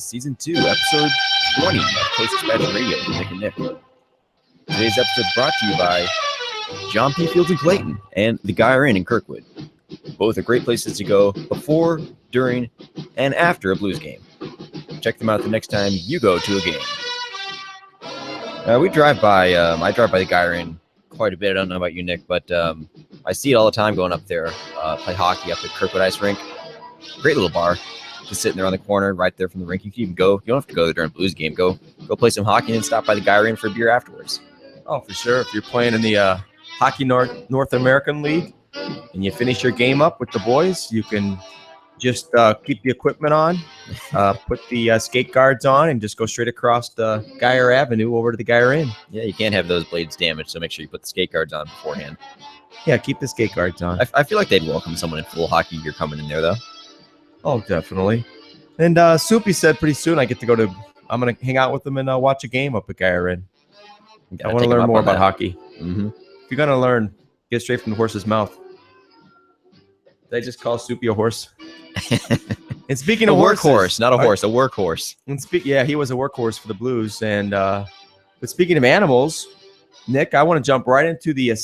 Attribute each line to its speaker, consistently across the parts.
Speaker 1: Season 2, Episode 20 of Post Dispatch Radio with Nick and Nick. Today's episode is brought to you by John P. Fields in Clayton and the Guyer Inn in Kirkwood. Both are great places to go before, during, and after a Blues game. Check them out the next time you go to a game. I drive by the Guyer Inn quite a bit. I don't know about you, Nick, but I see it all the time going up there, play hockey up at Kirkwood Ice Rink. Great little bar. Just sitting there on the corner right there from the rink. You can even go. You don't have to go there during a Blues game. Go play some hockey and stop by the Guyer Inn for a beer afterwards.
Speaker 2: Oh, for sure. If you're playing in the Hockey North American League and you finish your game up with the boys, you can just keep the equipment on, put the skate guards on, and just go straight across the Guyer Avenue over to the Guyer Inn.
Speaker 1: Yeah, you can't have those blades damaged, so make sure you put the skate guards on beforehand.
Speaker 2: Yeah, keep the skate guards on.
Speaker 1: I feel like they'd welcome someone in full hockey gear coming in there, though.
Speaker 2: Oh, definitely. And Soupy said pretty soon I'm going to hang out with them and watch a game up at Guyer Inn. I want to learn more about hockey.
Speaker 1: Mm-hmm.
Speaker 2: If you're going to learn, get straight from the horse's mouth. Did I just call Soupy a horse? And speaking of horses,
Speaker 1: workhorse, not a horse, a workhorse.
Speaker 2: And he was a workhorse for the Blues. And but speaking of animals, Nick, I want to jump right into the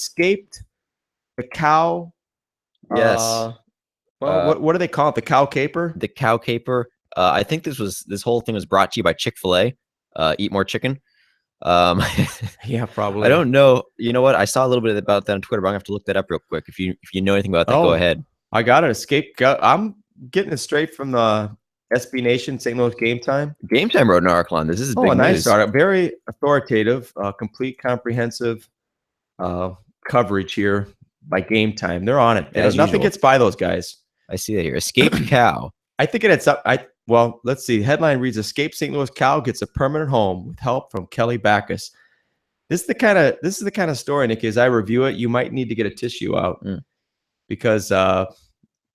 Speaker 2: cow.
Speaker 1: Yes.
Speaker 2: What do they call it? The cow caper?
Speaker 1: The cow caper. I think this whole thing was brought to you by Chick-fil-A. Eat more chicken.
Speaker 2: Yeah, probably.
Speaker 1: I don't know. You know what? I saw a little bit about that on Twitter, but I'm gonna have to look that up real quick. If you know anything about that, go ahead.
Speaker 2: I got it. I'm getting it straight from the SB Nation St. Louis Game Time.
Speaker 1: Game Time wrote an article on this. This is big
Speaker 2: nice
Speaker 1: news.
Speaker 2: Startup. Very authoritative, complete, comprehensive coverage here by Game Time. They're on it. Nothing gets by those guys.
Speaker 1: I see that here. Escaped cow.
Speaker 2: I think it's up. Well, let's see. The headline reads: "Escaped St. Louis cow gets a permanent home with help from Kelly Backus." This is the kind of story, Nick. As I review it, you might need to get a tissue out because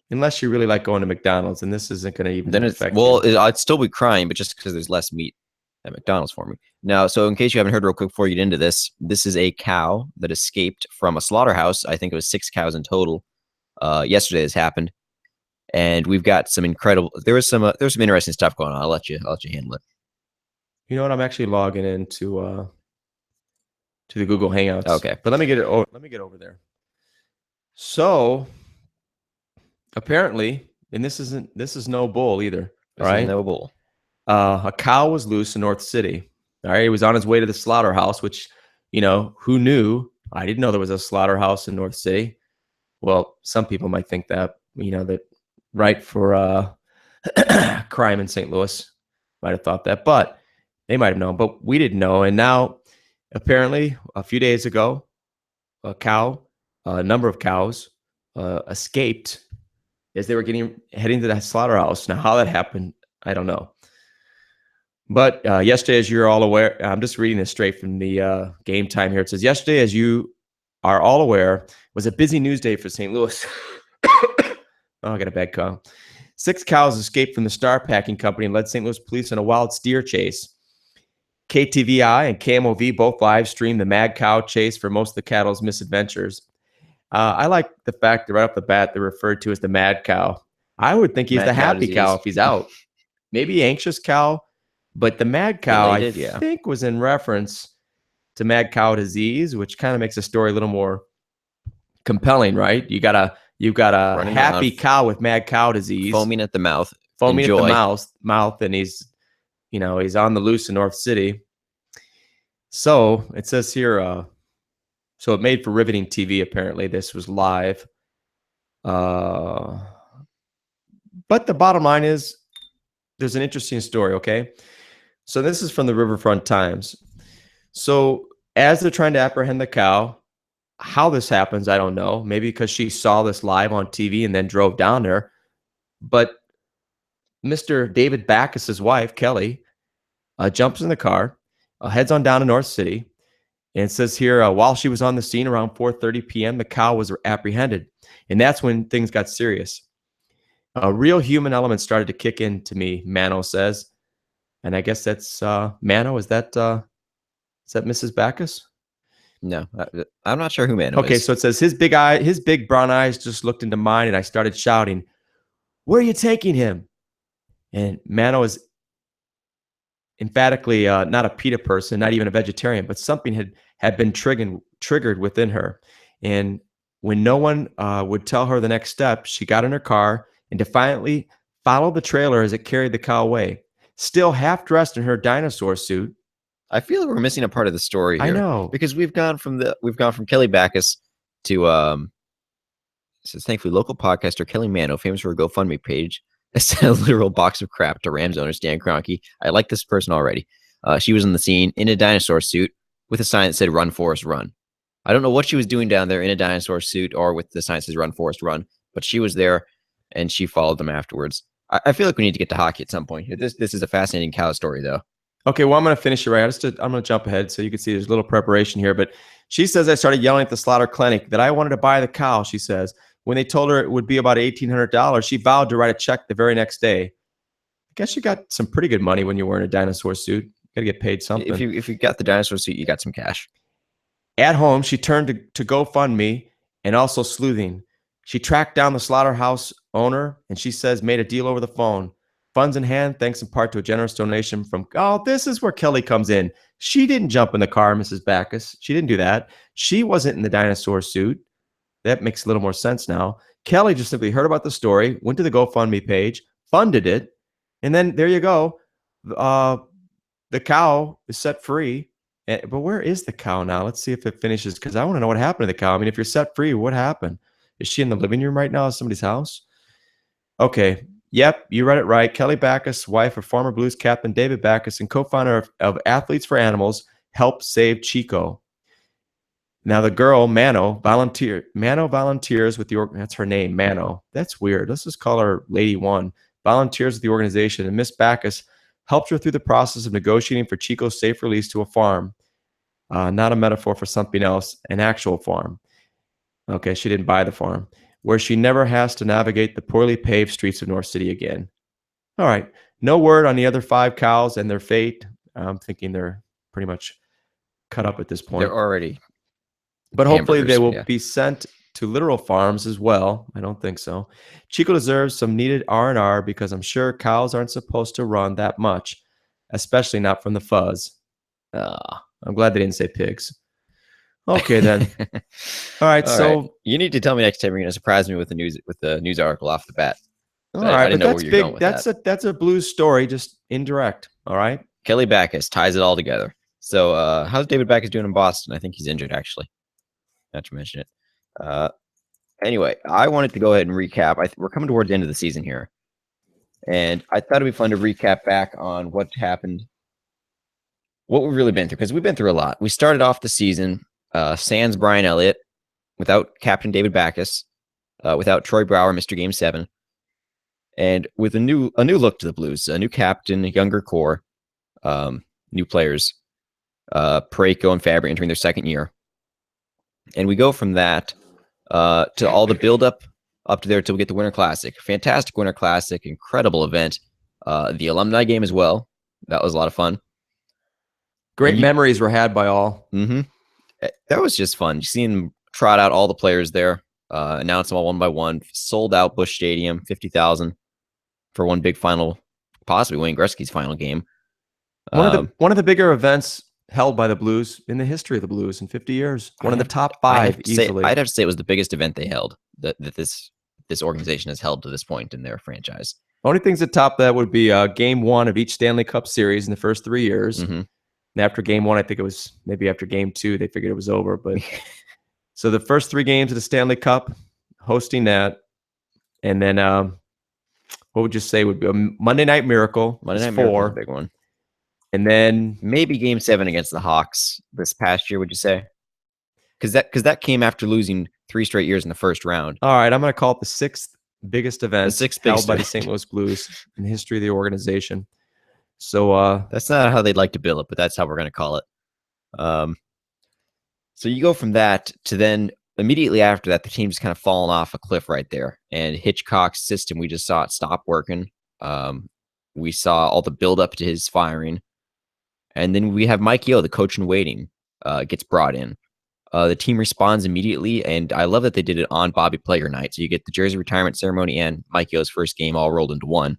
Speaker 2: unless you really like going to McDonald's, and this isn't going to even affect you.
Speaker 1: I'd still be crying, but just because there's less meat at McDonald's for me. Now, so in case you haven't heard real quick before you get into this, this is a cow that escaped from a slaughterhouse. I think it was 6 cows in total. Yesterday this happened. And we've got some incredible. There was some interesting stuff going on. I'll let you handle it.
Speaker 2: You know what? I'm actually logging into to the Google Hangouts.
Speaker 1: Okay,
Speaker 2: but let me get over there. So apparently, and this is no bull either.
Speaker 1: This
Speaker 2: right?
Speaker 1: is no bull.
Speaker 2: A cow was loose in North City. All right, he was on his way to the slaughterhouse, which who knew? I didn't know there was a slaughterhouse in North City. Well, some people might think that that. Right for crime in St. Louis. Might have thought that, but they might have known, but we didn't know. And now, apparently, a few days ago, a number of cows escaped as they were heading to that slaughterhouse. Now, how that happened, I don't know. But yesterday, as you're all aware, I'm just reading this straight from the Game Time here. It says, yesterday, as you are all aware, was a busy news day for St. Louis. Oh, I got a bad call. 6 cows escaped from the Star Packing Company and led St. Louis police on a wild steer chase. KTVI and KMOV both live streamed the mad cow chase for most of the cattle's misadventures. I like the fact that right off the bat they're referred to as the mad cow. I would think he's the happy cow if he's out. Maybe anxious cow, but the mad cow I think was in reference to mad cow disease, which kind of makes the story a little more compelling, right? You've got a happy cow with mad cow disease,
Speaker 1: foaming at the mouth,
Speaker 2: and he's on the loose in North City. So it says here, so it made for riveting TV. Apparently, this was live. But the bottom line is, there's an interesting story. Okay, so this is from the Riverfront Times. So as they're trying to apprehend the cow. How this happens, I don't know. Maybe because she saw this live on TV and then drove down there. But Mr. David Backus's wife, Kelly, jumps in the car, heads on down to North City. And it says here, while she was on the scene around 4:30 p.m., the cow was apprehended. And that's when things got serious. A real human element started to kick in to me, Mano says. And I guess that's Mano. Is that Mrs. Backus?
Speaker 1: No, I'm not sure who Mano is.
Speaker 2: Okay, so it says his big brown eyes just looked into mine, and I started shouting, "Where are you taking him?" And Mano is emphatically not a PETA person, not even a vegetarian, but something had been triggered within her. And when no one would tell her the next step, she got in her car and defiantly followed the trailer as it carried the cow away. Still half dressed in her dinosaur suit.
Speaker 1: I feel like we're missing a part of the story here.
Speaker 2: I know.
Speaker 1: Because we've gone from Kelly Backus to says thankfully local podcaster Kelly Mano, famous for a GoFundMe page, sent a literal box of crap to Rams owner Stan Kroenke. I like this person already. She was in the scene in a dinosaur suit with a sign that said "Run Forrest Run." I don't know what she was doing down there in a dinosaur suit or with the sign that says "Run Forrest Run," but she was there and she followed them afterwards. I feel like we need to get to hockey at some point. This is a fascinating cow story, though.
Speaker 2: Okay, well, I'm going to finish it right. I'm going to jump ahead so you can see there's a little preparation here. But she says, I started yelling at the slaughter clinic that I wanted to buy the cow, she says. When they told her it would be about $1,800, she vowed to write a check the very next day. I guess you got some pretty good money when you're wearing a dinosaur suit. You got to get paid something.
Speaker 1: If you got the dinosaur suit, you got some cash.
Speaker 2: At home, she turned to GoFundMe and also sleuthing. She tracked down the slaughterhouse owner and she says made a deal over the phone. Funds in hand, thanks in part to a generous donation from, this is where Kelly comes in. She didn't jump in the car, Mrs. Backus. She didn't do that. She wasn't in the dinosaur suit. That makes a little more sense now. Kelly just simply heard about the story, went to the GoFundMe page, funded it, and then there you go. The cow is set free. But where is the cow now? Let's see if it finishes, because I want to know what happened to the cow. I mean, if you're set free, what happened? Is she in the living room right now at somebody's house? Okay. Yep, you read it right. Kelly Backus, wife of former Blues captain David Backus and co-founder of Athletes for Animals, helped save Chico. Now the girl, Mano volunteers with the that's her name, Mano. That's weird. Let's just call her Lady One. Volunteers with the organization, and Miss Backus helped her through the process of negotiating for Chico's safe release to a farm. Not a metaphor for something else, an actual farm. Okay, she didn't buy the farm, where she never has to navigate the poorly paved streets of North City again. All right, no word on the other 5 cows and their fate. I'm thinking they're pretty much cut up at this point.
Speaker 1: They're already.
Speaker 2: But hopefully they will be sent to literal farms as well. I don't think so. Chico deserves some needed R&R because I'm sure cows aren't supposed to run that much, especially not from the fuzz. I'm glad they didn't say pigs. Okay, then. All right. So
Speaker 1: you need to tell me next time you're going to surprise me with the news article off the bat.
Speaker 2: All right, but that's big. That's a Blues story, just indirect. All right.
Speaker 1: Kelly Backus ties it all together. So how's David Backus doing in Boston? I think he's injured, actually. Not to mention it. Anyway, I wanted to go ahead and recap. We're coming towards the end of the season here. And I thought it'd be fun to recap back on what happened, what we've really been through, because we've been through a lot. We started off the season sans Brian Elliott, without Captain David Backus, without Troy Brower, Mr. Game 7, and with a new look to the Blues, a new captain, a younger core, new players, Parayko and Fabry entering their second year. And we go from that to all the build-up up to there till we get the Winter Classic. Fantastic Winter Classic, incredible event. The alumni game as well. That was a lot of fun.
Speaker 2: Great memories were had by all.
Speaker 1: Mm-hmm. That was just fun. Seeing them trot out all the players there, announce them all one by one. Sold out Busch Stadium, 50,000 for one big final, possibly Wayne Gretzky's final game.
Speaker 2: One of the bigger events held by the Blues in the history of the Blues in 50 years. One of the top 5 easily.
Speaker 1: I'd have to say it was the biggest event they held that this organization has held to this point in their franchise.
Speaker 2: Only things that top that would be Game 1 of each Stanley Cup series in the first 3 years.
Speaker 1: Mm-hmm.
Speaker 2: And after Game 1, I think it was maybe after Game 2, they figured it was over. But so the first 3 games of the Stanley Cup, hosting that, and then what would you say would be a Monday Night Miracle?
Speaker 1: Monday Night Miracle was a big one.
Speaker 2: And then
Speaker 1: maybe Game 7 against the Hawks this past year, would you say? Because that came after losing 3 straight years in the first round.
Speaker 2: All right, I'm going to call it the 6th biggest event held by the St. Louis Blues in the history of the organization. So
Speaker 1: that's not how they'd like to bill it, but that's how we're going to call it. So you go from that to then immediately after that, the team's kind of fallen off a cliff right there. And Hitchcock's system, we just saw it stop working. We saw all the build up to his firing. And then we have Mike Yeo, the coach in waiting, gets brought in. The team responds immediately, and I love that they did it on Bobby Player night. So you get the jersey retirement ceremony and Mike Yeo's first game all rolled into one.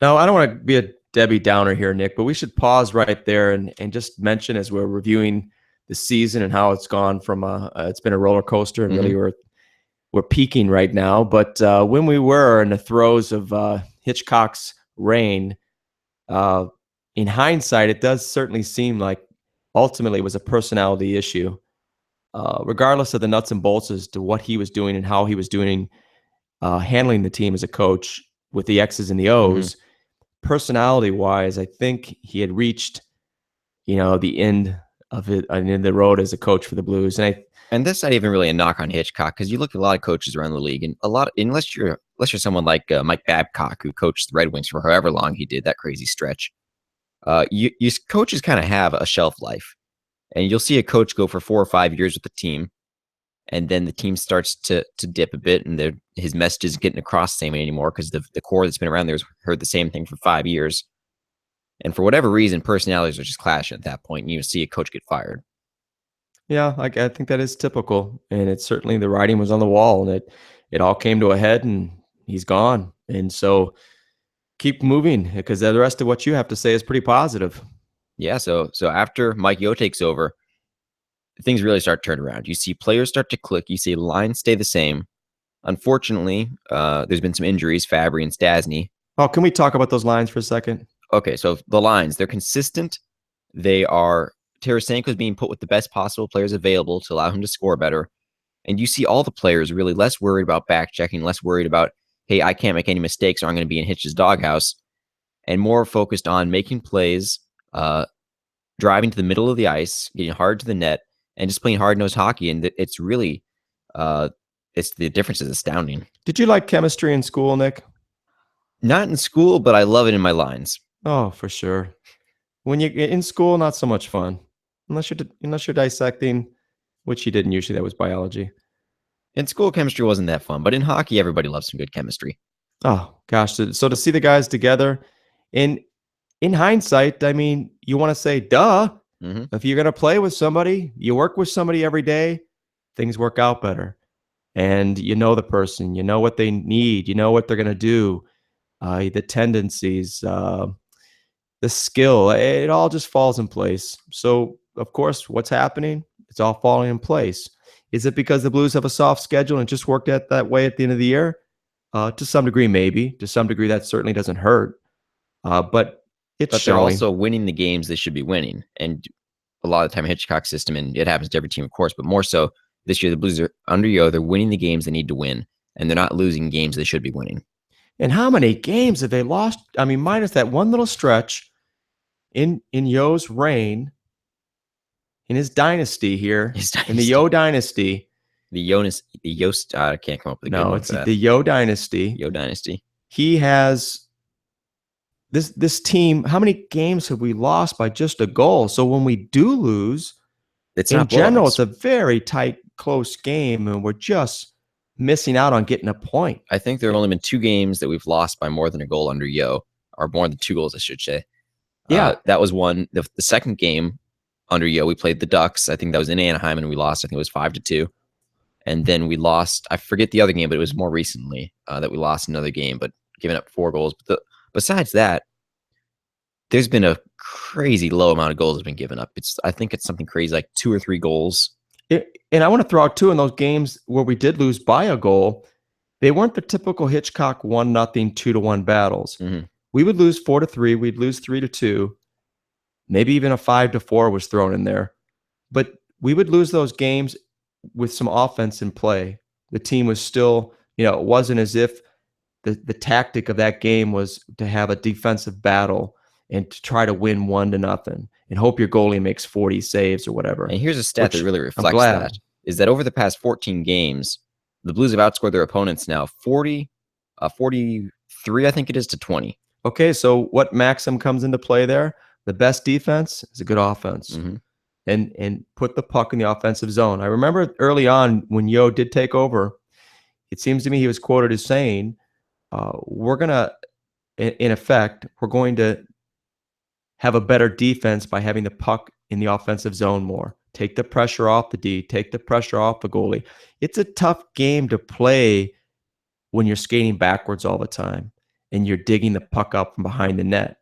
Speaker 2: Now, I don't want to be a Debbie Downer here, Nick, but we should pause right there and just mention as we're reviewing the season and how it's gone from it's been a roller coaster, and really we're peaking right now. But when we were in the throes of Hitchcock's reign, in hindsight, it does certainly seem like ultimately it was a personality issue. Regardless of the nuts and bolts as to what he was doing and how he was doing, handling the team as a coach with the X's and the O's, personality-wise, I think he had reached, the end of it, and in the road as a coach for the Blues.
Speaker 1: And that's not even really a knock on Hitchcock, because you look at a lot of coaches around the league, and unless you're someone like Mike Babcock, who coached the Red Wings for however long he did, that crazy stretch. You coaches kind of have a shelf life, and you'll see a coach go for 4 or 5 years with the team, and then the team starts to dip a bit, and his message isn't getting across the same way anymore because the core that's been around there has heard the same thing for 5 years. And for whatever reason, personalities are just clashing at that point, and you see a coach get fired.
Speaker 2: Yeah, I think that is typical, and it's certainly the writing was on the wall, and it all came to a head, and he's gone. And so keep moving, because the rest of what you have to say is pretty positive.
Speaker 1: Yeah, so after Mike Yeo takes over, things really start to turn around. You see players start to click. You see lines stay the same. Unfortunately, there's been some injuries, Fabry and Stasny.
Speaker 2: Oh, can we talk about those lines for a second?
Speaker 1: Okay, so the lines, they're consistent. They are Tarasenko's being put with the best possible players available to allow him to score better. And you see all the players really less worried about back checking, less worried about, hey, I can't make any mistakes or I'm going to be in Hitch's doghouse, and more focused on making plays, driving to the middle of the ice, getting hard to the net, and just playing hard-nosed hockey. And it's really, the difference is astounding.
Speaker 2: Did you like chemistry in school, Nick?
Speaker 1: Not in school, but I love it in my lines.
Speaker 2: Oh, for sure. When you're in school, not so much fun. Unless you're dissecting, which you didn't usually. That was biology.
Speaker 1: In school, chemistry wasn't that fun, but in hockey, everybody loves some good chemistry.
Speaker 2: Oh, gosh. So to see the guys together, in hindsight, I mean, you want to say, duh. If you're going to play with somebody, you work with somebody every day, things work out better. And you know the person, you know what they need, you know what they're going to do, the tendencies, the skill, it all just falls in place. So, of course, what's happening? It's all falling in place. Is it because the Blues have a soft schedule and it just worked out that way at the end of the year? To some degree, maybe. To some degree, that certainly doesn't hurt. But
Speaker 1: they're also winning the games they should be winning. And a lot of the time, Hitchcock's system, and it happens to every team, of course, but more so this year, the Blues are under Yeo. They're winning the games they need to win, and they're not losing games they should be winning.
Speaker 2: And how many games have they lost? I mean, minus that one little stretch in Yeo's reign, in his dynasty here, in the Yeo dynasty.
Speaker 1: I can't come up with a good one for that.
Speaker 2: The Yeo dynasty.
Speaker 1: Yeo dynasty.
Speaker 2: He has this team. How many games have we lost by just a goal? So when we do lose, in general, it's a very tight, close game, and we're just missing out on getting a point.
Speaker 1: I think there have only been 2 games that we've lost by more than a goal under Yeo, or more than 2 goals, I should say.
Speaker 2: Yeah,
Speaker 1: that was one. The second game under Yeo, we played the Ducks. I think that was in Anaheim, and we lost. I think it was 5-2. And then we lost. I forget the other game, but it was more recently that we lost another game, but giving up 4 goals. But besides that, there's been a crazy low amount of goals that's been given up. I think it's something crazy like 2 or 3 goals.
Speaker 2: And I want to throw out too, in those games where we did lose by a goal, they weren't the typical Hitchcock 1-0, 2-1 battles. We would lose 4-3. We'd lose 3-2. Maybe even a 5-4 was thrown in there. But we would lose those games with some offense in play. The team was still, it wasn't as if the tactic of that game was to have a defensive battle and to try to win 1-0 and hope your goalie makes 40 saves or whatever.
Speaker 1: And here's a stat that really reflects that, is that over the past 14 games, the Blues have outscored their opponents now 43, I think it is, to 20.
Speaker 2: Okay, so what maxim comes into play there? The best defense is a good offense. And put the puck in the offensive zone. I remember early on when Yeo did take over, it seems to me he was quoted as saying, we're going to have a better defense by having the puck in the offensive zone more. Take the pressure off the D, take the pressure off the goalie. It's a tough game to play when you're skating backwards all the time and you're digging the puck up from behind the net.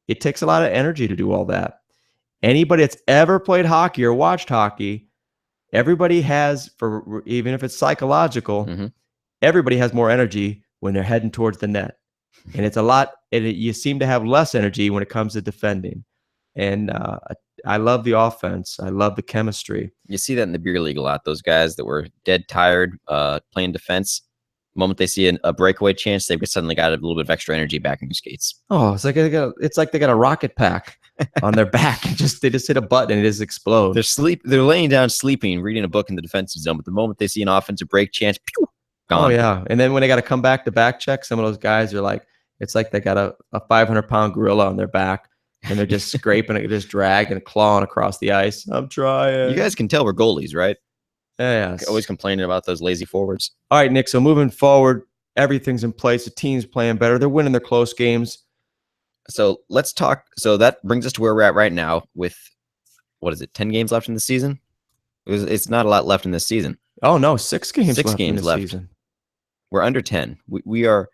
Speaker 2: It takes a lot of energy to do all that. Anybody that's ever played hockey or watched hockey, everybody has, for even if it's psychological, everybody has more energy when they're heading towards the net. And it's a lot, and you seem to have less energy when it comes to defending. And I love the offense. I love the chemistry.
Speaker 1: You see that in the beer league a lot. Those guys that were dead tired playing defense, the moment they see a breakaway chance, they've suddenly got a little bit of extra energy back in their skates.
Speaker 2: Oh, it's like they got a rocket pack on their back. They just hit a button and it just explodes.
Speaker 1: They're laying down sleeping, reading a book in the defensive zone. But the moment they see an offensive break chance, pew, gone.
Speaker 2: Oh yeah, and then when they got to come back to back check, some of those guys are like, it's like they got a 500-pound gorilla on their back, and they're just scraping it, just dragging and clawing across the ice. I'm trying.
Speaker 1: You guys can tell we're goalies, right?
Speaker 2: Yeah.
Speaker 1: Always complaining about those lazy forwards.
Speaker 2: All right, Nick. So moving forward, everything's in place. The team's playing better. They're winning their close games.
Speaker 1: So let's talk. So that brings us to where we're at right now with, what is it, 10 games left in the season? It's not a lot left in this season.
Speaker 2: Oh, no, 6 games
Speaker 1: Six
Speaker 2: left
Speaker 1: games
Speaker 2: in the
Speaker 1: left.
Speaker 2: season.
Speaker 1: We're under 10. We are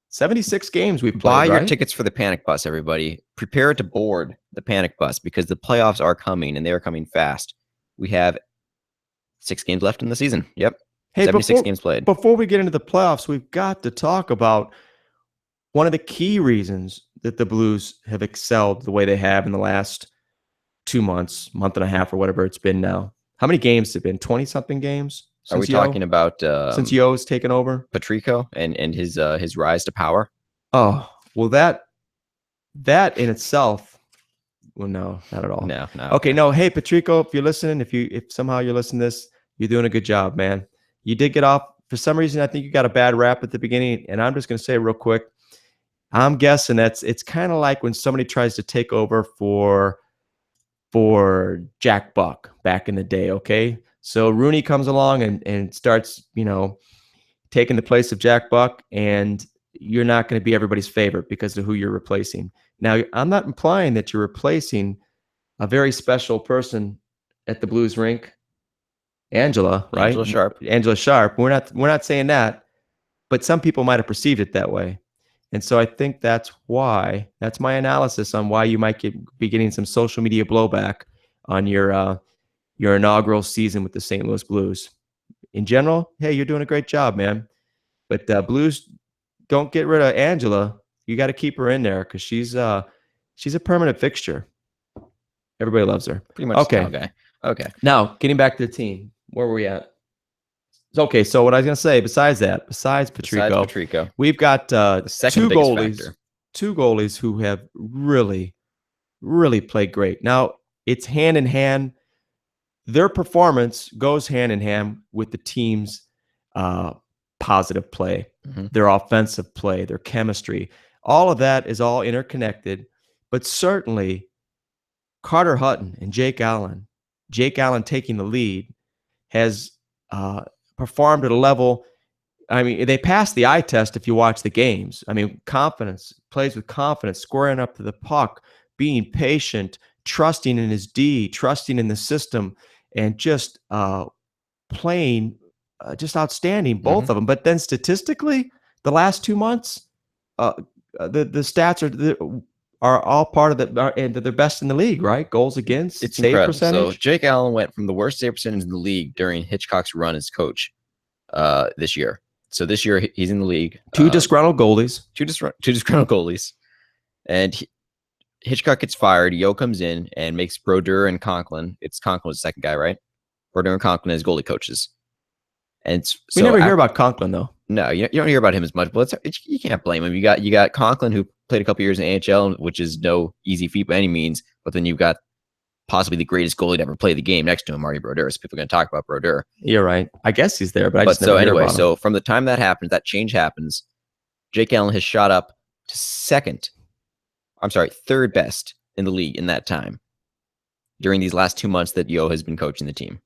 Speaker 2: 76 games we've played,
Speaker 1: Buy your
Speaker 2: right?
Speaker 1: tickets for the panic bus, everybody. Prepare to board the panic bus because the playoffs are coming, and they are coming fast. We have 6 games left in the season. Yep.
Speaker 2: Hey,
Speaker 1: 76 games played.
Speaker 2: Before we get into the playoffs, we've got to talk about one of the key reasons that the Blues have excelled the way they have in the last 2 months, month and a half, or whatever it's been now. How many games have it been? 20-something games?
Speaker 1: Are we talking about
Speaker 2: since Yo's taken over?
Speaker 1: Patrico and his rise to power?
Speaker 2: Oh, well, that in itself, well, no, not at all.
Speaker 1: No.
Speaker 2: Okay, no. Hey, Patrico, if you're listening, if somehow you're listening to this, you're doing a good job, man. You did get off. For some reason, I think you got a bad rap at the beginning, and I'm just going to say real quick, I'm guessing it's kind of like when somebody tries to take over for Jack Buck back in the day, okay? So Rooney comes along and starts, taking the place of Jack Buck, and you're not going to be everybody's favorite because of who you're replacing. Now, I'm not implying that you're replacing a very special person at the Blues rink, Angela, right? Angela Sharp. We're not saying that, but some people might have perceived it that way. And so I think that's my analysis on why you might be getting some social media blowback on your inaugural season with the St. Louis Blues. In general, hey, you're doing a great job, man. But Blues, don't get rid of Angela. You got to keep her in there because she's a permanent fixture. Everybody loves her.
Speaker 1: Pretty much. Okay. Okay.
Speaker 2: Now, getting back to the team, where were we at? Okay, so what I was going to say, besides Patrico, we've got two goalies who have really, really played great. Now, it's hand in hand. Their performance goes hand in hand with the team's positive play, their offensive play, their chemistry. All of that is all interconnected, but certainly Carter Hutton and Jake Allen taking the lead, has performed at a level. I mean, they passed the eye test if you watch the games. I mean, confidence, plays with confidence, squaring up to the puck, being patient, trusting in his D, trusting in the system, and just playing just outstanding, both of them. But then statistically, the last 2 months, the stats are all part of and they're best in the league, right? Goals against,
Speaker 1: it's
Speaker 2: save
Speaker 1: incredible.
Speaker 2: percentage.
Speaker 1: So Jake Allen went from the worst save percentage in the league during Hitchcock's run as coach this year. So this year he's in the league.
Speaker 2: Two disgruntled goalies.
Speaker 1: Two disgruntled goalies. And Hitchcock gets fired. Yo comes in and makes Brodeur and Conklin. It's Conklin's second guy, right? Brodeur and Conklin as goalie coaches. And
Speaker 2: we never hear about Conklin though.
Speaker 1: No, you don't hear about him as much. But you can't blame him. You got Conklin, who played a couple years in AHL, which is no easy feat by any means. But then you've got possibly the greatest goalie to ever play the game next to him, Marty Brodeur. So people are going to talk about Brodeur.
Speaker 2: You're right. I guess he's there, but I just never hear about him.
Speaker 1: So from the time that happens, that change happens, Jake Allen has shot up to third best in the league in that time during these last 2 months that Yo has been coaching the team.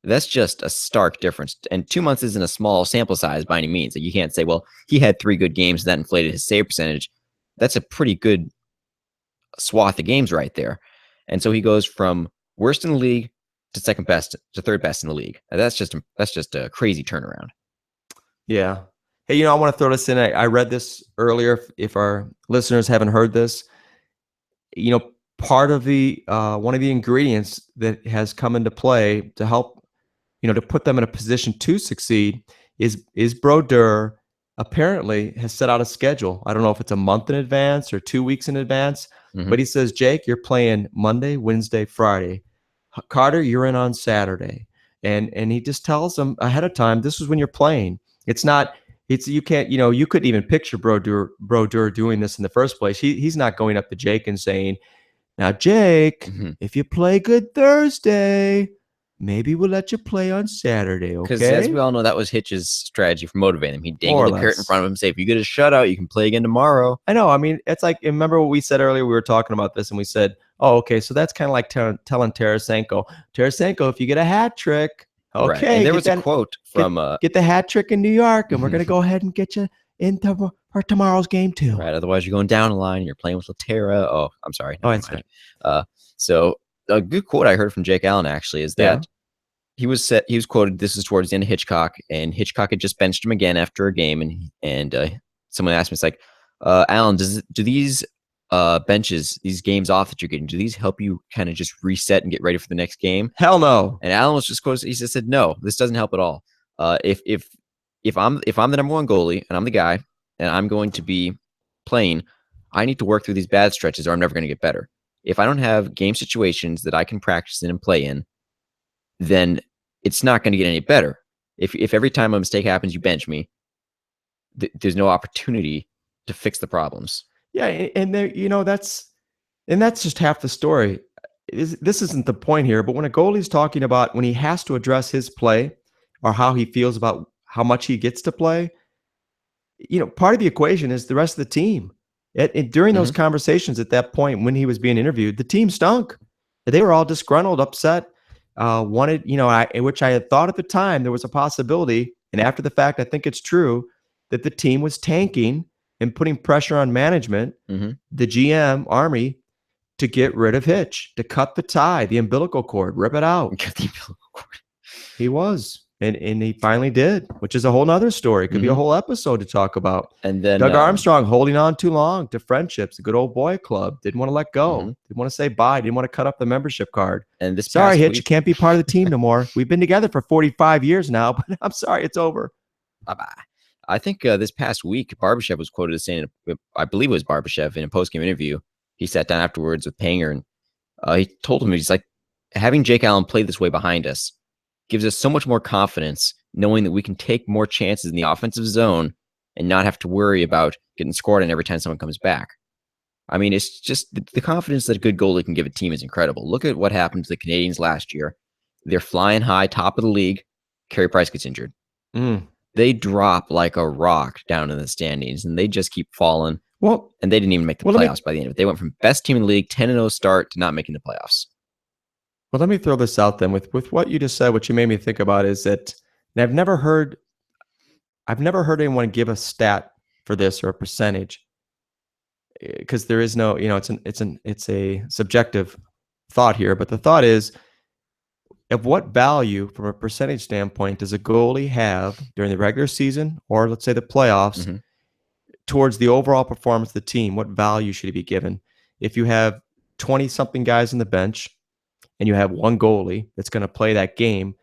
Speaker 1: That's just a stark difference. And 2 months isn't a small sample size by any means. Like, you can't say, well, he had 3 good games, that inflated his save percentage. That's a pretty good swath of games right there. And so he goes from worst in the league to second best to third best in the league. And that's just a crazy turnaround.
Speaker 2: Yeah. Hey, I want to throw this in. I read this earlier. If our listeners haven't heard this, part of the one of the ingredients that has come into play to help, to put them in a position to succeed is Brodeur apparently has set out a schedule. I don't know if it's a month in advance or 2 weeks in advance, but he says, Jake, you're playing Monday, Wednesday, Friday. Carter, you're in on Saturday. And he just tells them ahead of time, this is when you're playing. You can't, you couldn't even picture Brodeur doing this in the first place. He's not going up to Jake and saying, now, Jake, if you play good Thursday, maybe we'll let you play on Saturday, okay?
Speaker 1: Because as we all know, that was Hitch's strategy for motivating him. He dangled the carrot in front of him, say, if you get a shutout, you can play again tomorrow.
Speaker 2: I know. I mean, it's like, remember what we said earlier? We were talking about this, and we said, oh, okay, so that's kind of like telling Tarasenko, if you get a hat trick, okay.
Speaker 1: Right. And there was a quote from...
Speaker 2: Get the hat trick in New York, and we're going to go ahead and get you into for tomorrow's game too.
Speaker 1: Right. Otherwise, you're going down a line. You're playing with Laterra. Oh, I'm sorry.
Speaker 2: Oh, that's right.
Speaker 1: So a good quote I heard from Jake Allen actually is that he was quoted. This is towards the end of Hitchcock, and Hitchcock had just benched him again after a game, and someone asked me, it's like, Allen, do these benches, these games off that you're getting, do these help you kind of just reset and get ready for the next game?
Speaker 2: Hell no.
Speaker 1: And Allen was just quoted. He just said, no, this doesn't help at all. If I'm the number one goalie and I'm the guy and I'm going to be playing, I need to work through these bad stretches or I'm never going to get better. If I don't have game situations that I can practice in and play in, then it's not going to get any better. If every time a mistake happens, you bench me, there's no opportunity to fix the problems.
Speaker 2: Yeah, and there, that's just half the story. This isn't the point here, but when a goalie's talking about when he has to address his play or how he feels about how much he gets to play, part of the equation is the rest of the team. During those conversations at that point when he was being interviewed, the team stunk. They were all disgruntled, upset, wanted, which I had thought at the time there was a possibility, and after the fact, I think it's true, that the team was tanking and putting pressure on management, the GM, Army, to get rid of Hitch, to cut the tie, the umbilical cord, rip it out.
Speaker 1: Cut the umbilical cord.
Speaker 2: He was. And he finally did, which is a whole nother story. Could be a whole episode to talk about.
Speaker 1: And then
Speaker 2: Doug Armstrong holding on too long to friendships, a good old boy club, didn't want to let go, didn't want to say bye, didn't want to cut up the membership card.
Speaker 1: And this
Speaker 2: sorry, Hitch, you can't be part of the team no more. We've been together for 45 years now, but I'm sorry, it's over.
Speaker 1: Bye-bye. I think this past week, Barbashev was quoted as saying, I believe it was Barbashev in a post-game interview. He sat down afterwards with Panger, and he told him, he's like, having Jake Allen play this way behind us gives us so much more confidence knowing that we can take more chances in the offensive zone and not have to worry about getting scored on every time someone comes back. I mean, it's just the confidence that a good goalie can give a team is incredible. Look at what happened to the Canadians last year. They're flying high, top of the league. Carey Price gets injured. They drop like a rock down in the standings, and they just keep falling.
Speaker 2: Well,
Speaker 1: and they didn't even make the playoffs by the end of it. They went from best team in the league, 10-0 start, to not making the playoffs.
Speaker 2: Well, let me throw this out then. With what you just said, what you made me think about is that I've never heard anyone give a stat for this or a percentage, because there is no, it's a subjective thought here. But the thought is, of what value from a percentage standpoint does a goalie have during the regular season or let's say the playoffs towards the overall performance of the team? What value should he be given? If you have 20 something guys on the bench and you have one goalie that's going to play that game,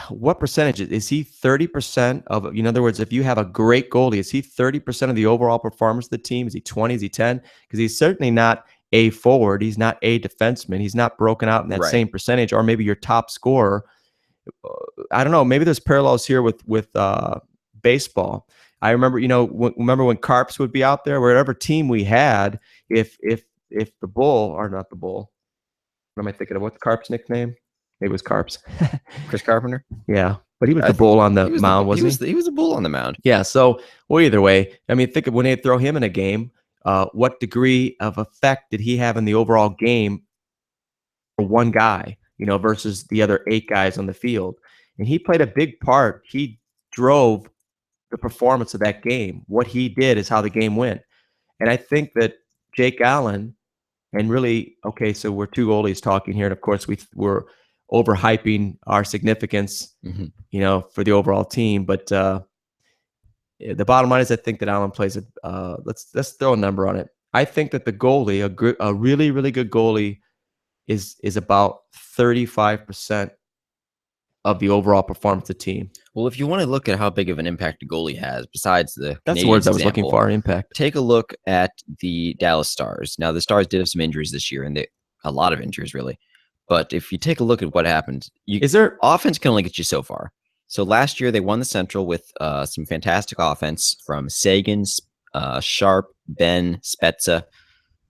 Speaker 2: what percentage is he? 30% of, in other words, if you have a great goalie, is he 30% of the overall performance of the team? Is he 20? Is he 10? Because he's certainly not a forward. He's not a defenseman. He's not broken out in that same percentage, or maybe your top scorer. I don't know. Maybe there's parallels here with baseball. I remember, remember when Carps would be out there, whatever team we had, if the Bull, or not the Bull, what am I thinking of? What's Carp's nickname? Maybe it was Carps.
Speaker 1: Chris Carpenter?
Speaker 2: Yeah. But he was the bull on the mound, wasn't he?
Speaker 1: He was a bull on the mound.
Speaker 2: Yeah. So, well, either way, I mean, think of when they throw him in a game, what degree of effect did he have in the overall game for one guy, versus the other 8 guys on the field? And he played a big part. He drove the performance of that game. What he did is how the game went. And I think that Jake Allen, and really, okay, so we're 2 goalies talking here. And of course, we're overhyping our significance, for the overall team. But the bottom line is I think that Allen plays it. Let's throw a number on it. I think that the goalie, a really, really good goalie, is about 35% of the overall performance of the team.
Speaker 1: Well, if you want to look at how big of an impact a goalie has, besides the
Speaker 2: That's the
Speaker 1: Canadiens
Speaker 2: words I was looking
Speaker 1: example,
Speaker 2: for, impact.
Speaker 1: take a look at the Dallas Stars. Now, the Stars did have some injuries this year, and a lot of injuries, really. But if you take a look at what happened, offense can only get you so far. So last year, they won the Central with some fantastic offense from Sagan, Sharp, Ben, Spezza,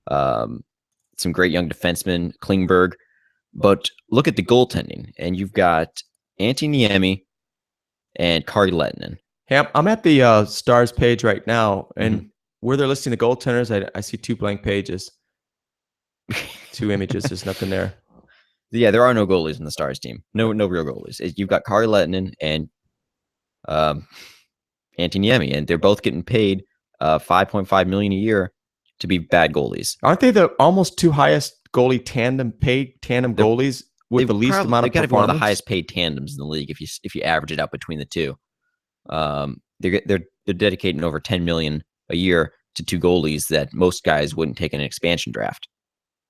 Speaker 1: some great young defensemen, Klingberg. But look at the goaltending, and you've got Antti Niemi and Kari Lehtinen.
Speaker 2: Hey, I'm at the Stars page right now, and where they're listing the goaltenders, I see 2 blank pages, 2 images. There's nothing there.
Speaker 1: Yeah, there are no goalies in the Stars team. No real goalies. You've got Kari Lehtinen and Antti Niemi, and they're both getting paid $5.5 million a year to be bad goalies.
Speaker 2: Aren't they the almost 2 highest goalie tandem goalies with the least amount of performance? They've got to be one
Speaker 1: of the highest paid tandems in the league if you average it out between the two. They're dedicating over $10 million a year to 2 goalies that most guys wouldn't take in an expansion draft.